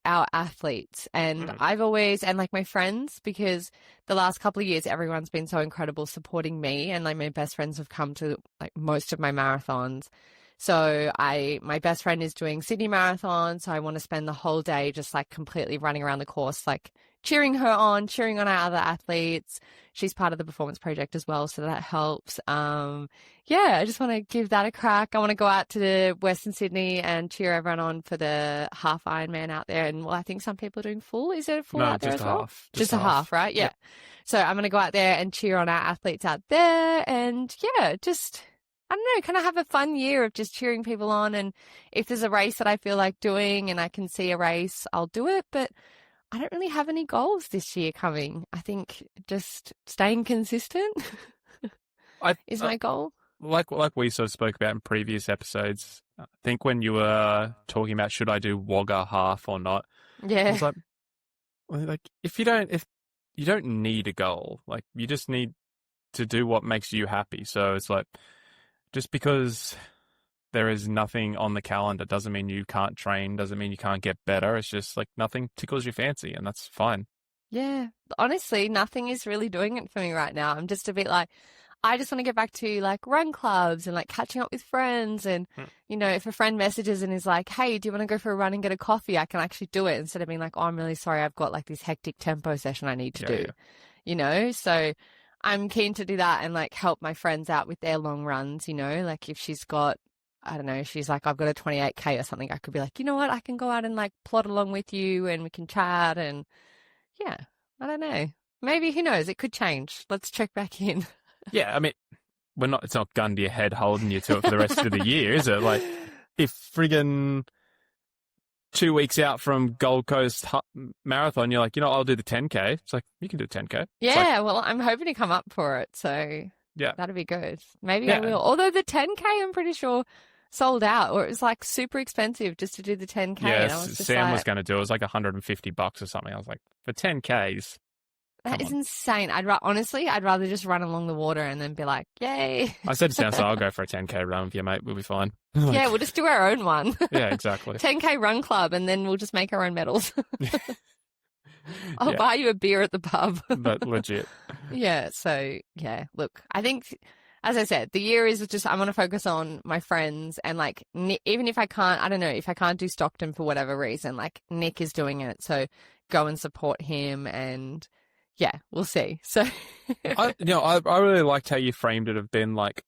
our athletes, and I've always, and like my friends, because the last couple of years everyone's been so incredible supporting me, and like my best friends have come to like most of my marathons. So my best friend is doing Sydney Marathon, so I want to spend the whole day just like completely running around the course, like cheering her on, cheering on our other athletes. She's part of the Performance Project as well, so that helps. I just want to give that a crack. I want to go out to the Western Sydney and cheer everyone on for the half Ironman out there. And I think some people are doing full. Is there a full out there as well? Just a half, right? Yeah. So I'm going to go out there and cheer on our athletes out there, and just, I don't know, kind of have a fun year of just cheering people on. And if there's a race that I feel like doing and I can see a race, I'll do it. But I don't really have any goals this year coming. I think just staying consistent is my goal. Like we sort of spoke about in previous episodes, I think when you were talking about should I do Wagga half or not, yeah, I was like if you don't need a goal, like you just need to do what makes you happy. So it's like, just because there is nothing on the calendar doesn't mean you can't train, doesn't mean you can't get better. It's just like nothing tickles your fancy, and that's fine. Yeah. Honestly, nothing is really doing it for me right now. I'm just a bit like, I just want to get back to like run clubs and like catching up with friends. And, you know, if a friend messages and is like, hey, do you want to go for a run and get a coffee? I can actually do it instead of being like, oh, I'm really sorry. I've got like this hectic tempo session I need to do, you know? So I'm keen to do that and like help my friends out with their long runs, you know, like if she's got, I don't know, she's like, I've got a 28K or something. I could be like, you know what? I can go out and like plod along with you and we can chat. And yeah, I don't know. Maybe, who knows? It could change. Let's check back in. Yeah, I mean, it's not gun to your head holding you to it for the rest of the year, is it? Like, if friggin' 2 weeks out from Gold Coast Marathon, you're like, you know, I'll do the 10K. It's like, you can do 10K. Yeah, well, I'm hoping to come up for it, so yeah, that'd be good. Maybe I will. Although the 10K, I'm pretty sure sold out, or it was like super expensive just to do the 10K. Yeah, and I was Sam was going to do it. It was like $150 or something. I was like, for 10Ks. That is insane. Honestly, I'd rather just run along the water and then be like, yay. I said to Sam, so I'll go for a 10K run with you, mate. We'll be fine. Yeah, we'll just do our own one. Yeah, exactly. 10K run club, and then we'll just make our own medals. I'll buy you a beer at the pub. But legit. Yeah, so, yeah, look, I think, as I said, the year is just, I'm going to focus on my friends and, like, even if I can't, I don't know, if I can't do Stockton for whatever reason, like, Nick is doing it, so go and support him and... yeah, we'll see. So, I really liked how you framed it. Of been like,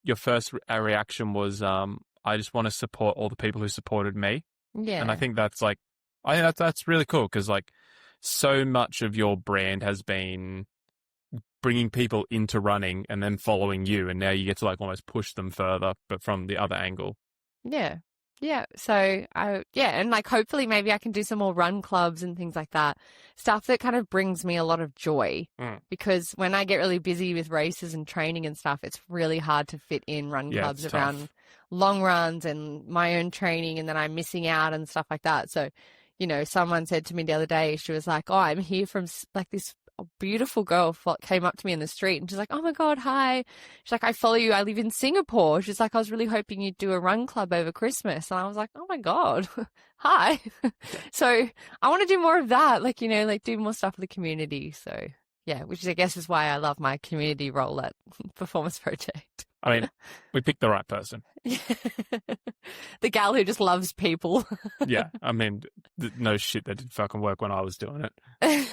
your first reaction was, I just want to support all the people who supported me. Yeah, and I think that's that's really cool because like so much of your brand has been bringing people into running and then following you, and now you get to like almost push them further, but from the other angle. Yeah. Yeah. So, and like hopefully maybe I can do some more run clubs and things like that. Stuff that kind of brings me a lot of joy because when I get really busy with races and training and stuff, it's really hard to fit in run clubs around long runs and my own training, and then I'm missing out and stuff like that. So, you know, someone said to me the other day, she was like, oh, I'm here from like this beautiful girl came up to me in the street and she's like, oh my God, hi. She's like, I follow you. I live in Singapore. She's like, I was really hoping you'd do a run club over Christmas. And I was like, oh my God, hi. So I want to do more of that. Like, you know, like do more stuff for the community. So yeah, which I guess is why I love my community role at Performance Project. I mean, we picked the right person. The gal who just loves people. Yeah, I mean, no shit, that didn't fucking work when I was doing it.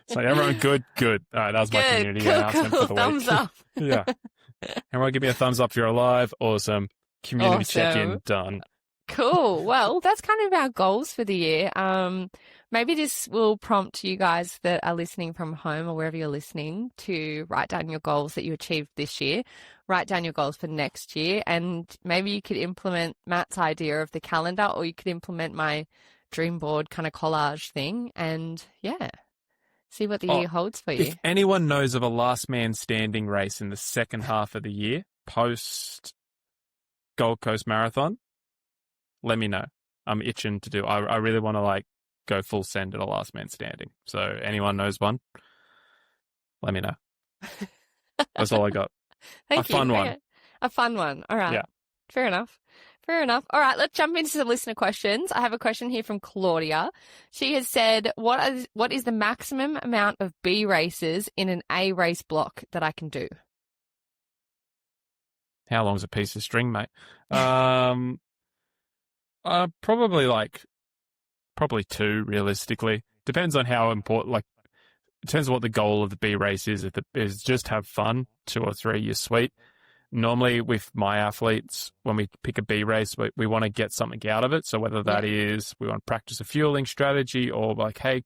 So everyone good. All right, that was my community announcement for the thumbs week. Up. Yeah. Everyone give me a thumbs up if you're alive. Awesome. Community check-in done. Cool. Well, that's kind of our goals for the year. Maybe this will prompt you guys that are listening from home or wherever you're listening to write down your goals that you achieved this year, write down your goals for next year, and maybe you could implement Matt's idea of the calendar, or you could implement my dream board kind of collage thing, and yeah, see what the year holds for you. If anyone knows of a last man standing race in the second half of the year, post Gold Coast Marathon, let me know. I'm itching to do. I really want to like go full send at a last man standing. So anyone knows one, let me know. That's all I got. Thank you. Fun one. A fun one. All right. Yeah. Fair enough. All right, let's jump into some listener questions. I have a question here from Claudia. She has said, what is the maximum amount of B races in an A race block that I can do? How long's a piece of string, mate? Probably 2, realistically. Depends on how important, like, it depends on what the goal of the B race is. If it is just have fun, 2 or 3, you're sweet. Normally with my athletes, when we pick a B race, we want to get something out of it. So whether that is we want to practice a fueling strategy, or like, hey,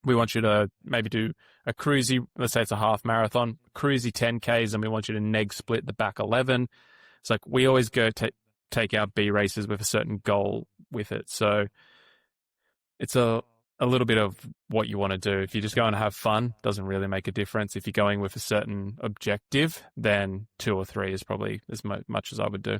we want you to maybe do a cruisy, let's say it's a half marathon, cruisy 10Ks, and we want you to neg split the back 11. It's like we always go take our B races with a certain goal with it. So it's a little bit of what you want to do. If you're just going to have fun, doesn't really make a difference. If you're going with a certain objective, then 2 or 3 is probably as much as I would do.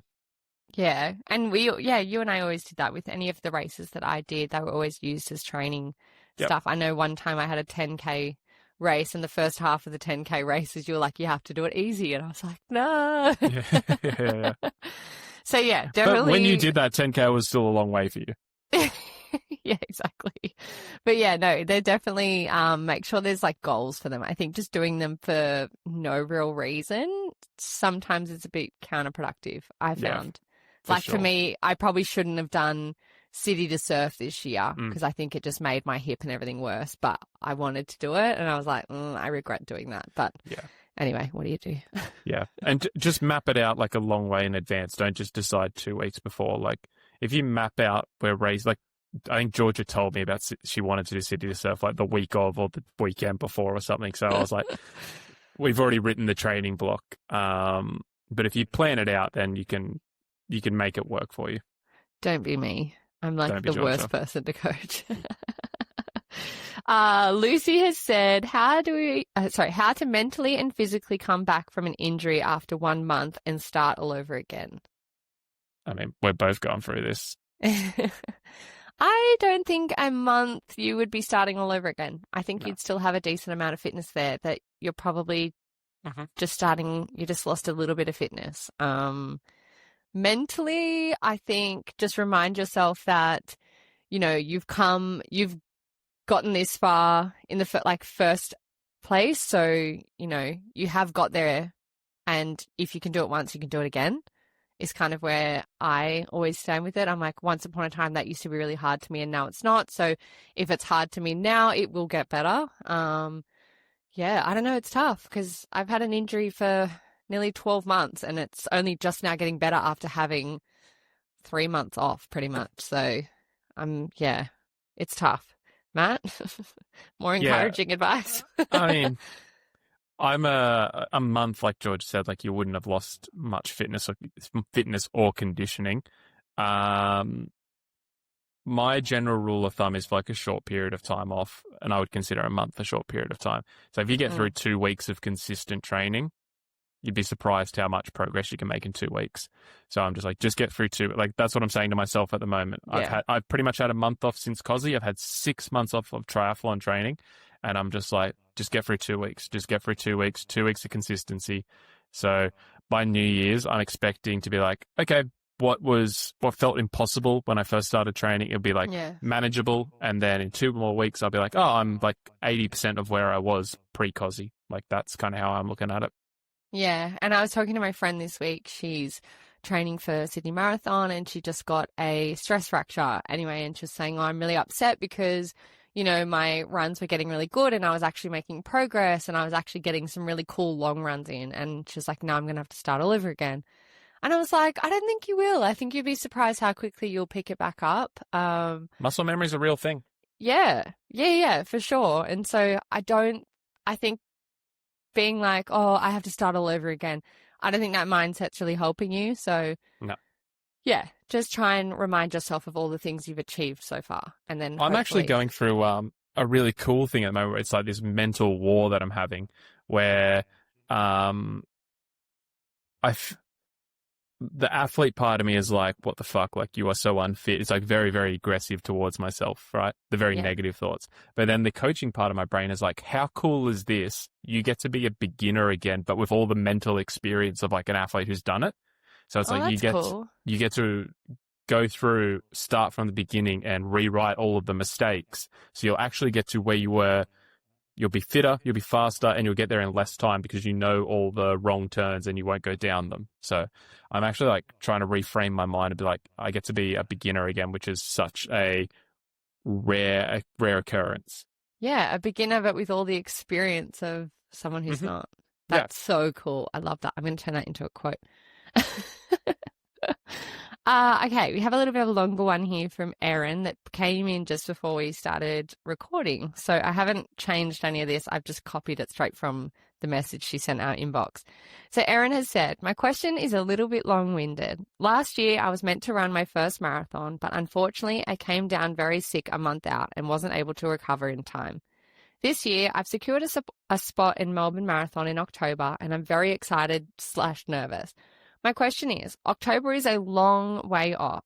Yeah. And you and I always did that with any of the races that I did. They were always used as training stuff. I know one time I had a 10K race, and the first half of the 10K races, you were like, you have to do it easy. And I was like, no. Yeah. So, yeah, definitely. But when you did that, 10K was still a long way for you. Yeah, exactly. But yeah, no, they definitely make sure there's like goals for them. I think just doing them for no real reason, sometimes it's a bit counterproductive, I found. For me, I probably shouldn't have done city to surf this year because I think it just made my hip and everything worse, but I wanted to do it and I was like, I regret doing that. But anyway, what do you do? Yeah. And just map it out like a long way in advance. Don't just decide 2 weeks before. Like if you map out where race, like I think Georgia told me about she wanted to do city to surf like the week of or the weekend before or something. So I was like, we've already written the training block. But if you plan it out, then you can make it work for you. Don't be me. I'm like the worst person to coach. Lucy has said, how to mentally and physically come back from an injury after 1 month and start all over again. I mean, we're both going through this. I don't think a month you would be starting all over again. I think you'd still have a decent amount of fitness there that you're probably just starting, you just lost a little bit of fitness. Mentally, I think just remind yourself that, you've gotten this far in the first place. So, you have got there, and if you can do it once, you can do it again is kind of where I always stand with it. I'm like, once upon a time that used to be really hard to me and now it's not. So if it's hard to me now, it will get better. I don't know. It's tough because I've had an injury for nearly 12 months and it's only just now getting better after having 3 months off pretty much. So it's tough. Matt, more encouraging advice. I mean, I'm a month, like George said, like you wouldn't have lost much fitness or conditioning. My general rule of thumb is for like a short period of time off, and I would consider a month a short period of time. So if you get through 2 weeks of consistent training, you'd be surprised how much progress you can make in 2 weeks. So I'm just like, just get through that's what I'm saying to myself at the moment. Yeah. I've pretty much had a month off since COSI. I've had 6 months off of triathlon training, and I'm just like, just get through 2 weeks. Just get through 2 weeks, 2 weeks of consistency. So by New Year's, I'm expecting to be like, okay, what felt impossible when I first started training, it'll be like manageable. And then in 2 more weeks, I'll be like, oh, I'm like 80% of where I was pre-COSI. Like that's kind of how I'm looking at it. Yeah. And I was talking to my friend this week. She's training for Sydney Marathon and she just got a stress fracture anyway. And she was saying, I'm really upset because, my runs were getting really good and I was actually making progress and I was actually getting some really cool long runs in. And she's like, no, I'm going to have to start all over again. And I was like, I don't think you will. I think you'd be surprised how quickly you'll pick it back up. Muscle memory is a real thing. Yeah, for sure. And so I think being like, oh, I have to start all over again, I don't think that mindset's really helping you. So no. Yeah, just try and remind yourself of all the things you've achieved so far. And then I'm actually going through a really cool thing at the moment. It's like this mental war that I'm having where the athlete part of me is like, what the fuck? Like, you are so unfit. It's like very, very aggressive towards myself, right? The very negative thoughts. But then the coaching part of my brain is like, how cool is this? You get to be a beginner again, but with all the mental experience of like an athlete who's done it. So it's like you get to go through, start from the beginning and rewrite all of the mistakes. So you'll actually get to where you were. You'll be fitter, you'll be faster, and you'll get there in less time because you know all the wrong turns and you won't go down them. So I'm actually like trying to reframe my mind and be like, I get to be a beginner again, which is such a rare occurrence. Yeah, a beginner, but with all the experience of someone who's not. That's so cool. I love that. I'm going to turn that into a quote. Okay, we have a little bit of a longer one here from Erin that came in just before we started recording. So I haven't changed any of this. I've just copied it straight from the message she sent our inbox. So Erin has said, my question is a little bit long-winded. Last year, I was meant to run my first marathon, but unfortunately, I came down very sick a month out and wasn't able to recover in time. This year, I've secured a spot in Melbourne Marathon in October, and I'm very excited / nervous. My question is, October is a long way off.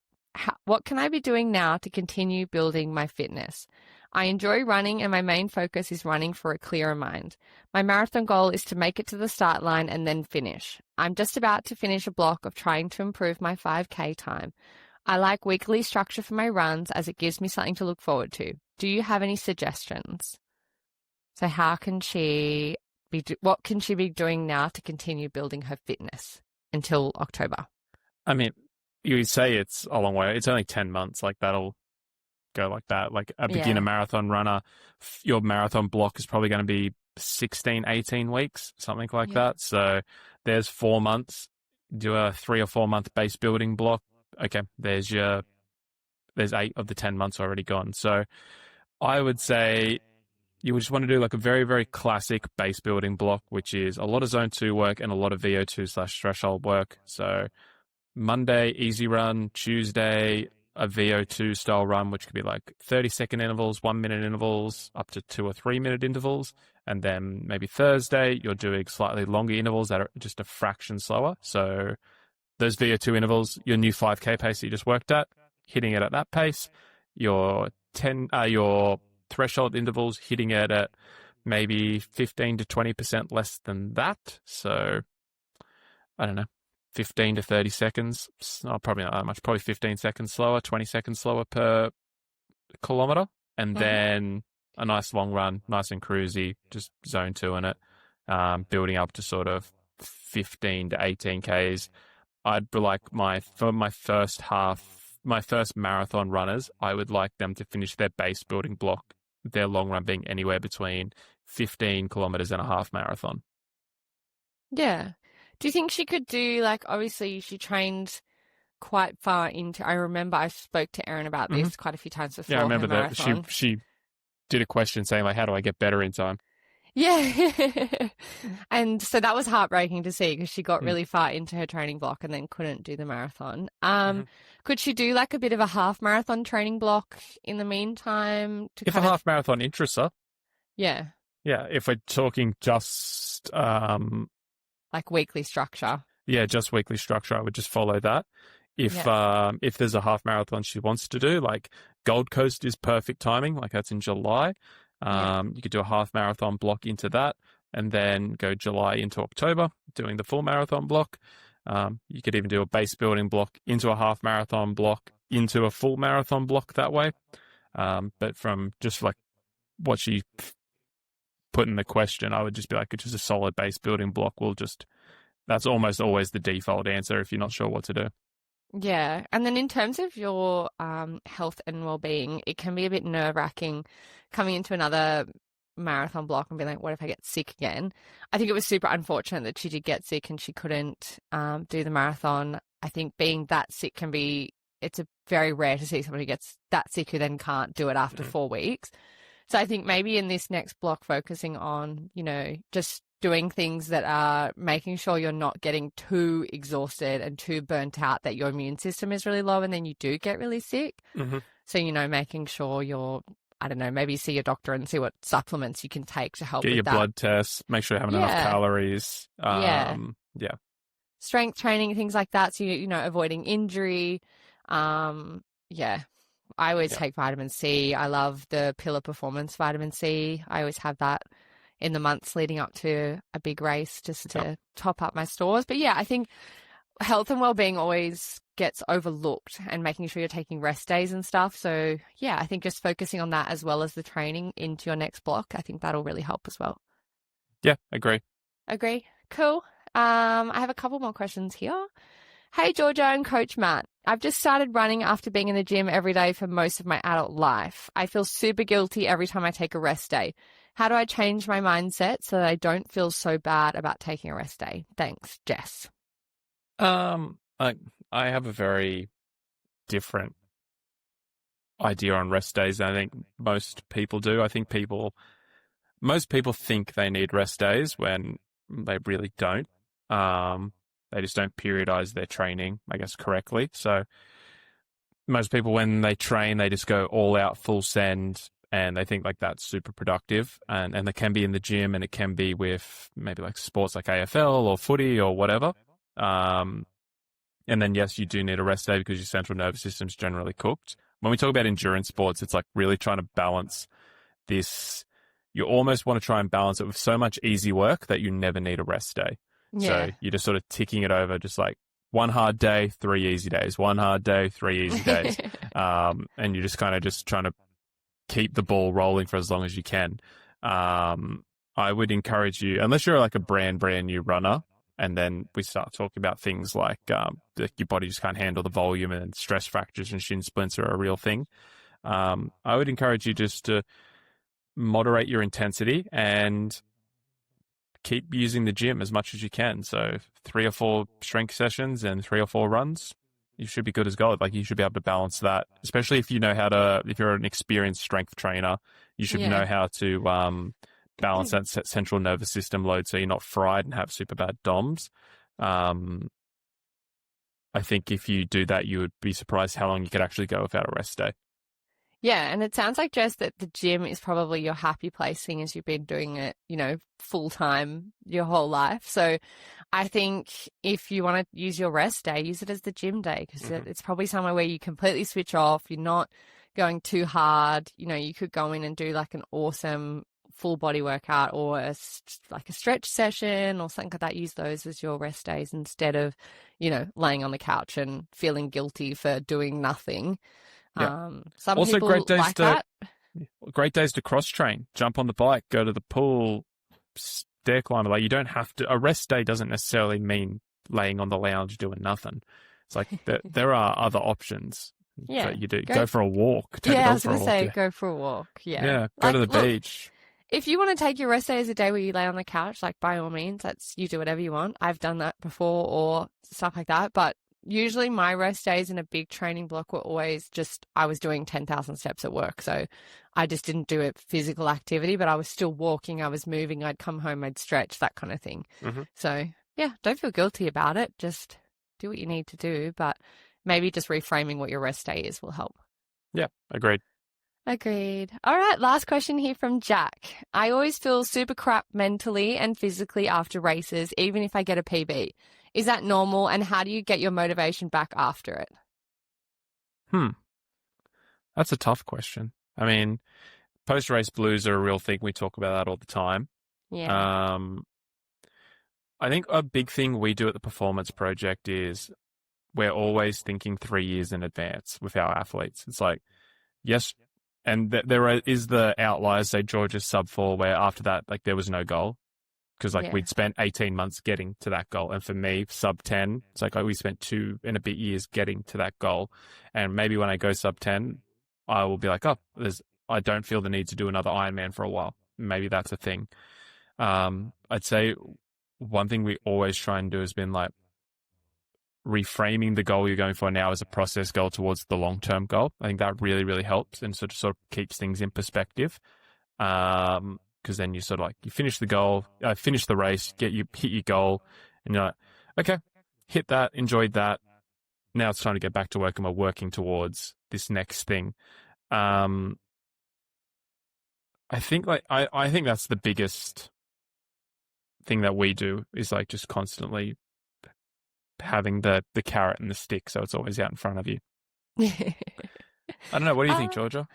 What can I be doing now to continue building my fitness? I enjoy running and my main focus is running for a clearer mind. My marathon goal is to make it to the start line and then finish. I'm just about to finish a block of trying to improve my 5K time. I like weekly structure for my runs as it gives me something to look forward to. Do you have any suggestions? So how can she what can she be doing now to continue building her fitness until October? I mean, you would say it's a long way. It's only 10 months. Like, that'll go like that. Like a beginner marathon runner, your marathon block is probably going to be 16, 18 weeks, something like that. So there's 4 months. Do a 3 or 4 month base building block. Okay, there's 8 of the 10 months already gone. So I would say you would just want to do like a very, very classic base building block, which is a lot of zone 2 work and a lot of VO2/threshold work. So Monday, easy run. Tuesday, a VO2 style run, which could be like 30-second intervals, 1-minute intervals, up to 2 or 3-minute intervals. And then maybe Thursday, you're doing slightly longer intervals that are just a fraction slower. So those VO2 intervals, your new 5K pace that you just worked at, hitting it at that pace. Your threshold intervals, hitting it at maybe 15 to 20% less than that. So I don't know, 15 to 30 seconds. Probably not that much, probably 15 seconds slower, 20 seconds slower per kilometer. And then a nice long run, nice and cruisy, just zone 2 in it, building up to sort of 15 to 18 Ks. I'd like for my first marathon runners, I would like them to finish their base building block, their long run being anywhere between 15 kilometers and a half marathon. Yeah. Do you think she could do, like, obviously she trained quite far into, I remember I spoke to Erin about this quite a few times before. Yeah, I remember her marathon. that she did a question saying, like, how do I get better in time? Yeah. And so that was heartbreaking to see because she got really far into her training block and then couldn't do the marathon. Could she do like a bit of a half marathon training block in the meantime? If a half marathon interests her. Yeah. Yeah, if we're talking just like weekly structure. Yeah, just weekly structure, I would just follow that. If there's a half marathon she wants to do, like Gold Coast is perfect timing, like that's in July. You could do a half marathon block into that and then go July into October doing the full marathon block. You could even do a base building block into a half marathon block into a full marathon block that way. But from just like what she put in the question, I would just be like, it's just a solid base building block. That's almost always the default answer if you're not sure what to do. Yeah. And then in terms of your health and well-being, it can be a bit nerve-wracking coming into another marathon block and being like, what if I get sick again? I think it was super unfortunate that she did get sick and she couldn't do the marathon. I think being that sick it's very rare to see somebody who gets that sick who then can't do it after 4 weeks. So I think maybe in this next block, focusing on, just doing things that are making sure you're not getting too exhausted and too burnt out that your immune system is really low and then you do get really sick. So, making sure maybe see your doctor and see what supplements you can take to help get with your that. blood tests, make sure you're having enough calories. Strength training, things like that. So, avoiding injury. I always take vitamin C. I love the Pillar Performance vitamin C. I always have that in the months leading up to a big race just to top up my stores. But I think health and well-being always gets overlooked and making sure you're taking rest days and stuff. So I think just focusing on that as well as the training into your next block, I think that'll really help as well. Yeah, agree. Cool. I have a couple more questions here. Hey, Georgia and Coach Matt. I've just started running after being in the gym every day for most of my adult life. I feel super guilty every time I take a rest day. How do I change my mindset so that I don't feel so bad about taking a rest day? Thanks, Jess. I have a very different idea on rest days than I think most people do. I think most people think they need rest days when they really don't. They just don't periodize their training, I guess, correctly. So most people, when they train, they just go all out, full send, and they think like that's super productive. And they can be in the gym and it can be with maybe like sports like AFL or footy or whatever. And then, yes, you do need a rest day because your central nervous system's generally cooked. When we talk about endurance sports, it's like really trying to balance you almost want to try and balance it with so much easy work that you never need a rest day. Yeah. So you're just sort of ticking it over, just like one hard day, 3 easy days, one hard day, 3 easy days. And you're just kind of just trying to keep the ball rolling for as long as you can. I would encourage you, unless you're like a brand new runner, and then we start talking about things like your body just can't handle the volume and stress fractures and shin splints are a real thing. I would encourage you just to moderate your intensity and keep using the gym as much as you can. So 3 or 4 strength sessions and 3 or 4 runs, you should be good as gold. Like, you should be able to balance that, especially if you know if you're an experienced strength trainer, you should know how to balance that central nervous system load so you're not fried and have super bad DOMs. I think if you do that, you would be surprised how long you could actually go without a rest day. Yeah, and it sounds like, Jess, that the gym is probably your happy place, seeing as you've been doing it, full time your whole life. So I think if you want to use your rest day, use it as the gym day, because it's probably somewhere where you completely switch off. You're not going too hard. You could go in and do like an awesome full body workout or like a stretch session or something like that. Use those as your rest days instead of, laying on the couch and feeling guilty for doing nothing. Yeah. Some also people great days like that. Great days to cross train, jump on the bike, go to the pool, stair climber. Like, you don't have to. A rest day doesn't necessarily mean laying on the lounge doing nothing. It's like there are other options. Yeah, that you do. Go for a walk. I was going to say go for a walk. Yeah. Yeah. Go to the beach. If you want to take your rest day as a day where you lay on the couch, like, by all means, you do whatever you want. I've done that before or stuff like that, but usually my rest days in a big training block were always just, I was doing 10,000 steps at work. So I just didn't do a physical activity, but I was still walking, I was moving, I'd come home, I'd stretch, that kind of thing. So yeah, don't feel guilty about it. Just do what you need to do, but maybe just reframing what your rest day is will help. Yeah, agreed. All right, last question here from Jack. I always feel super crap mentally and physically after races, even if I get a PB. Is that normal, and how do you get your motivation back after it? That's a tough question. I mean, post-race blues are a real thing. We talk about that all the time. Yeah. I think a big thing we do at the Performance Project is we're always thinking 3 years in advance with our athletes. It's like, yes, and there is the outliers, say Georgia's sub-4, where after that, like, there was no goal. Because we'd spent 18 months getting to that goal. And for me, sub 10, it's like we spent 2 and a bit years getting to that goal. And maybe when I go sub 10, I will be like, I don't feel the need to do another Ironman for a while. Maybe that's a thing. I'd say one thing we always try and do has been like reframing the goal you're going for now as a process goal towards the long-term goal. I think that really, really helps and sort of keeps things in perspective. Because then you sort of you finish the goal, finish the race, hit your goal, and you're like, okay, hit that, enjoyed that. Now it's time to get back to work, and we're working towards this next thing. I think I think that's the biggest thing that we do is just constantly having the carrot and the stick, so it's always out in front of you. I don't know. What do you think, Georgia?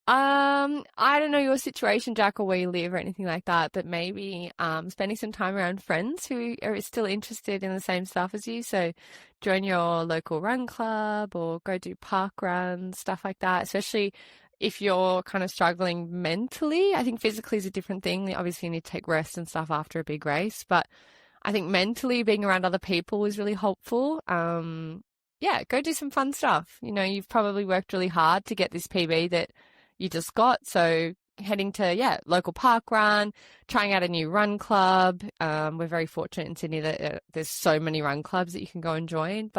I don't know your situation, Jack, or where you live or anything like that, but maybe spending some time around friends who are still interested in the same stuff as you. So join your local run club or go do park runs, stuff like that, especially if you're kind of struggling mentally. I think physically is a different thing. Obviously, you need to take rest and stuff after a big race, but I think mentally being around other people is really helpful. Yeah, go do some fun stuff. You've probably worked really hard to get this PB that you just got. So heading to, local park run, trying out a new run club. We're very fortunate in Sydney that there's so many run clubs that you can go and join,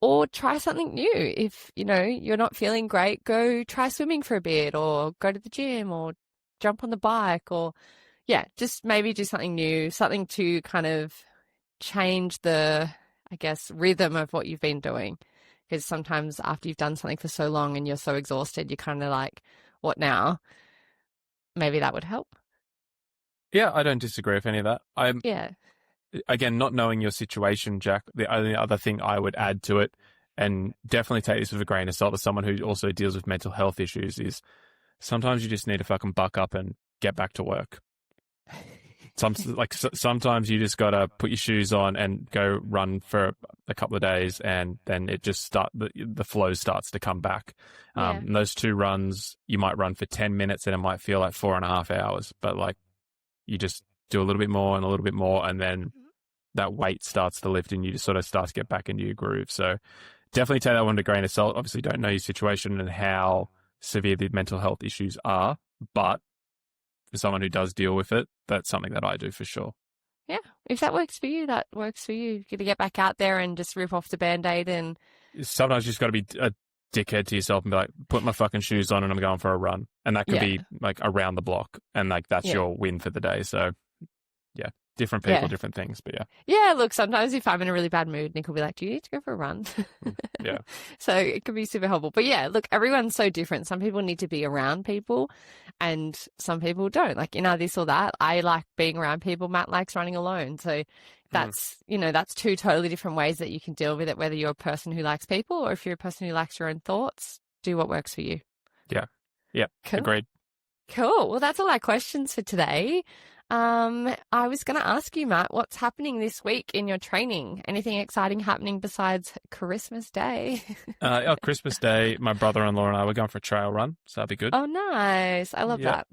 or try something new. If, you're not feeling great, go try swimming for a bit or go to the gym or jump on the bike or, just maybe do something new, something to kind of change the, I guess, rhythm of what you've been doing. Because sometimes after you've done something for so long and you're so exhausted, you're kind of like, what now? Maybe that would help. Yeah, I don't disagree with any of that. Again, not knowing your situation, Jack, the only other thing I would add to it, and definitely take this with a grain of salt as someone who also deals with mental health issues, is sometimes you just need to fucking buck up and get back to work. Sometimes you just got to put your shoes on and go run for a couple of days, and then it just the flow starts to come back. And those 2 runs, you might run for 10 minutes and it might feel like 4.5 hours, but like you just do a little bit more and a little bit more, and then that weight starts to lift and you just sort of start to get back into your groove. So definitely take that one with a grain of salt. Obviously don't know your situation and how severe the mental health issues are, but for someone who does deal with it, that's something that I do for sure. Yeah. If that works for you, that works for you. You got to get back out there and just rip off the Band-Aid. And sometimes you just got to be a dickhead to yourself and be like, put my fucking shoes on and I'm going for a run. And that could be like around the block, and like that's your win for the day. So yeah, different people, different things, but yeah. Yeah, look, sometimes if I'm in a really bad mood, Nick will be like, do you need to go for a run? Yeah. So it can be super helpful. But yeah, look, everyone's so different. Some people need to be around people and some people don't. Like, this or that. I like being around people. Matt likes running alone. So that's, that's 2 totally different ways that you can deal with it, whether you're a person who likes people or if you're a person who likes your own thoughts. Do what works for you. Yeah. Yeah. Cool. Agreed. Cool. Well, that's all our questions for today. I was going to ask you, Matt, what's happening this week in your training? Anything exciting happening besides Christmas Day? Christmas Day, my brother-in-law and I were going for a trail run, so that'd be good. Oh, nice. I love that.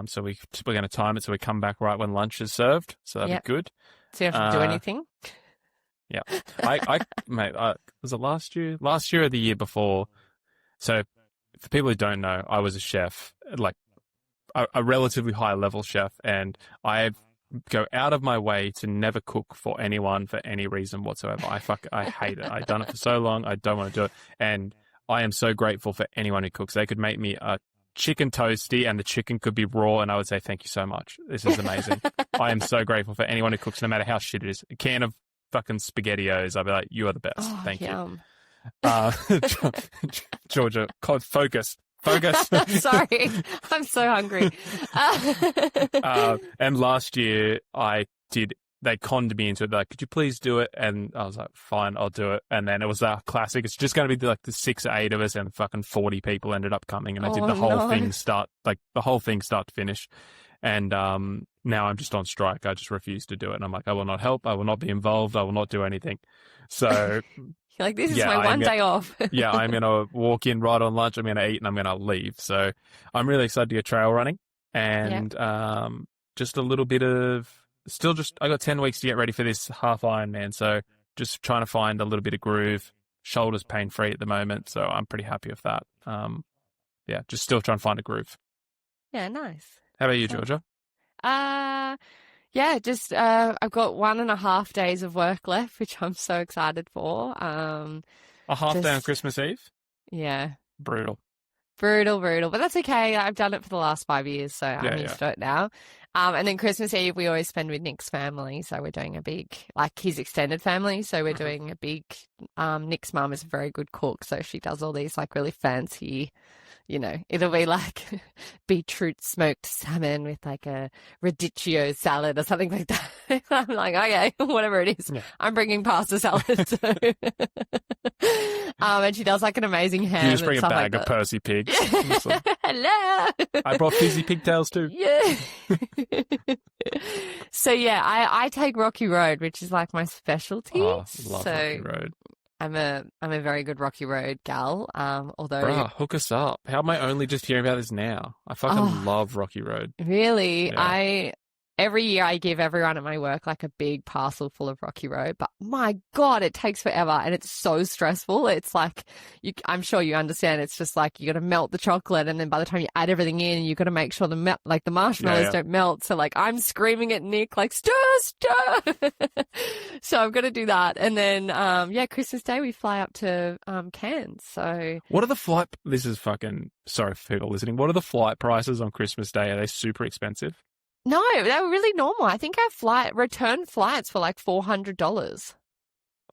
So we're going to time it so we come back right when lunch is served, so that'd be good. So you don't have to do anything? Yeah. Mate, was it last year? Last year or the year before? So for people who don't know, I was a chef, like a relatively high level chef, and I go out of my way to never cook for anyone for any reason whatsoever. I hate it. I've done it for so long. I don't want to do it. And I am so grateful for anyone who cooks. They could make me a chicken toasty and the chicken could be raw and I would say, thank you so much. This is amazing. I am so grateful for anyone who cooks, no matter how shit it is. A can of fucking SpaghettiOs, I'll be like, you are the best. Thank you. Georgia, focus. Sorry, I'm so hungry. And last year they conned me into it. Like, could you please do it? And I was like, fine, I'll do it. And then it was a classic. It's just going to be like the 6 or 8 of us, and fucking 40 people ended up coming. And I did the whole thing start to finish. And now I'm just on strike. I just refuse to do it. And I'm like, I will not help. I will not be involved. I will not do anything. So you're like, this is my one day off. Yeah, I'm going to walk in right on lunch. I'm going to eat and I'm going to leave. So I'm really excited to get trail running. And just a little bit of I got 10 weeks to get ready for this half Ironman. So just trying to find a little bit of groove. Shoulders pain free at the moment. So I'm pretty happy with that. Just still trying to find a groove. Yeah, nice. How about you, Georgia? I've got 1.5 days of work left, which I'm so excited for. A half day on Christmas Eve? Yeah. Brutal. But that's okay. I've done it for the last 5 years, so I'm used to it now. And then Christmas Eve, we always spend with Nick's family. So we're doing a big, like his extended family. So we're doing a big, Nick's mum is a very good cook. So she does all these like really fancy, it'll be like beetroot smoked salmon with like a radicchio salad or something like that. I'm like, okay, whatever it is. Yeah. I'm bringing pasta salad. So. And she does like an amazing ham. You just bring a bag of Percy pigs. Hello. I brought fizzy pigtails too. Yeah. So yeah, I take Rocky Road, which is like my specialty. Oh, love Rocky Road. I'm a very good Rocky Road gal. Although, bruh, hook us up. How am I only just hearing about this now? I fucking love Rocky Road. Really, yeah. Every year I give everyone at my work like a big parcel full of Rocky Road, but my God, it takes forever and it's so stressful. It's like, I'm sure you understand, it's just like you got to melt the chocolate and then by the time you add everything in, you got to make sure the marshmallows don't melt. So like I'm screaming at Nick like, stir. So I'm going to do that. And then, Christmas Day we fly up to Cairns. So what are the this is fucking, sorry for people listening. What are the flight prices on Christmas Day? Are they super expensive? No, they were really normal. I think our return flights were like $400.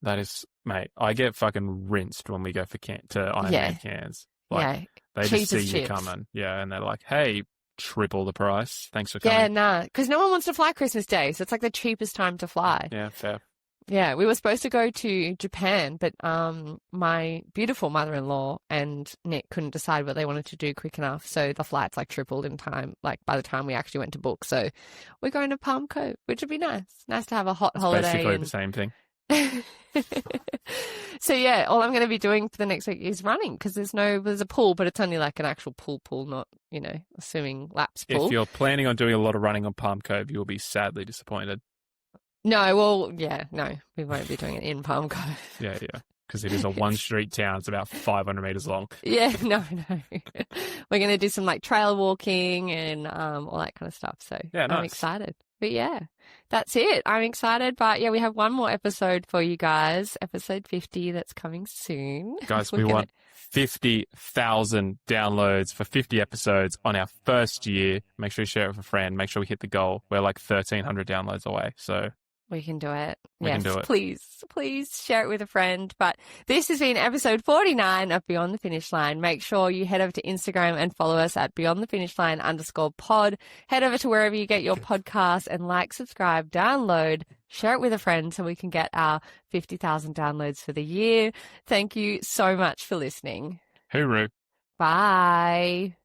That is, mate, I get fucking rinsed when we go to Ironman Cairns. Like, they just see you coming. Yeah, and they're like, hey, triple the price. Thanks for coming. Yeah, nah, because no one wants to fly Christmas Day, so it's like the cheapest time to fly. Yeah, fair. Yeah, we were supposed to go to Japan, but my beautiful mother-in-law and Nick couldn't decide what they wanted to do quick enough, so the flights like tripled in time, like by the time we actually went to book. So we're going to Palm Cove, which would be nice. Nice to have a hot holiday. Basically the same thing. So yeah, all I'm going to be doing for the next week is running because there's a pool, but it's only like an actual pool, not, a swimming laps pool. If you're planning on doing a lot of running on Palm Cove, you will be sadly disappointed. No, well, yeah, no, we won't be doing it in Palm Cove. Yeah, because it is a one-street town. It's about 500 meters long. Yeah, no. We're going to do some like trail walking and all that kind of stuff. So yeah, nice. I'm excited. But yeah, that's it. I'm excited. But yeah, we have one more episode for you guys, episode 50 that's coming soon. Guys, we want 50,000 downloads for 50 episodes on our first year. Make sure you share it with a friend. Make sure we hit the goal. We're like 1,300 downloads away. So we can do it. We can do it. Please share it with a friend. But this has been episode 49 of Beyond the Finish Line. Make sure you head over to Instagram and follow us at beyondthefinishline_pod. Head over to wherever you get your podcasts and like, subscribe, download, share it with a friend so we can get our 50,000 downloads for the year. Thank you so much for listening. Hooroo. Bye.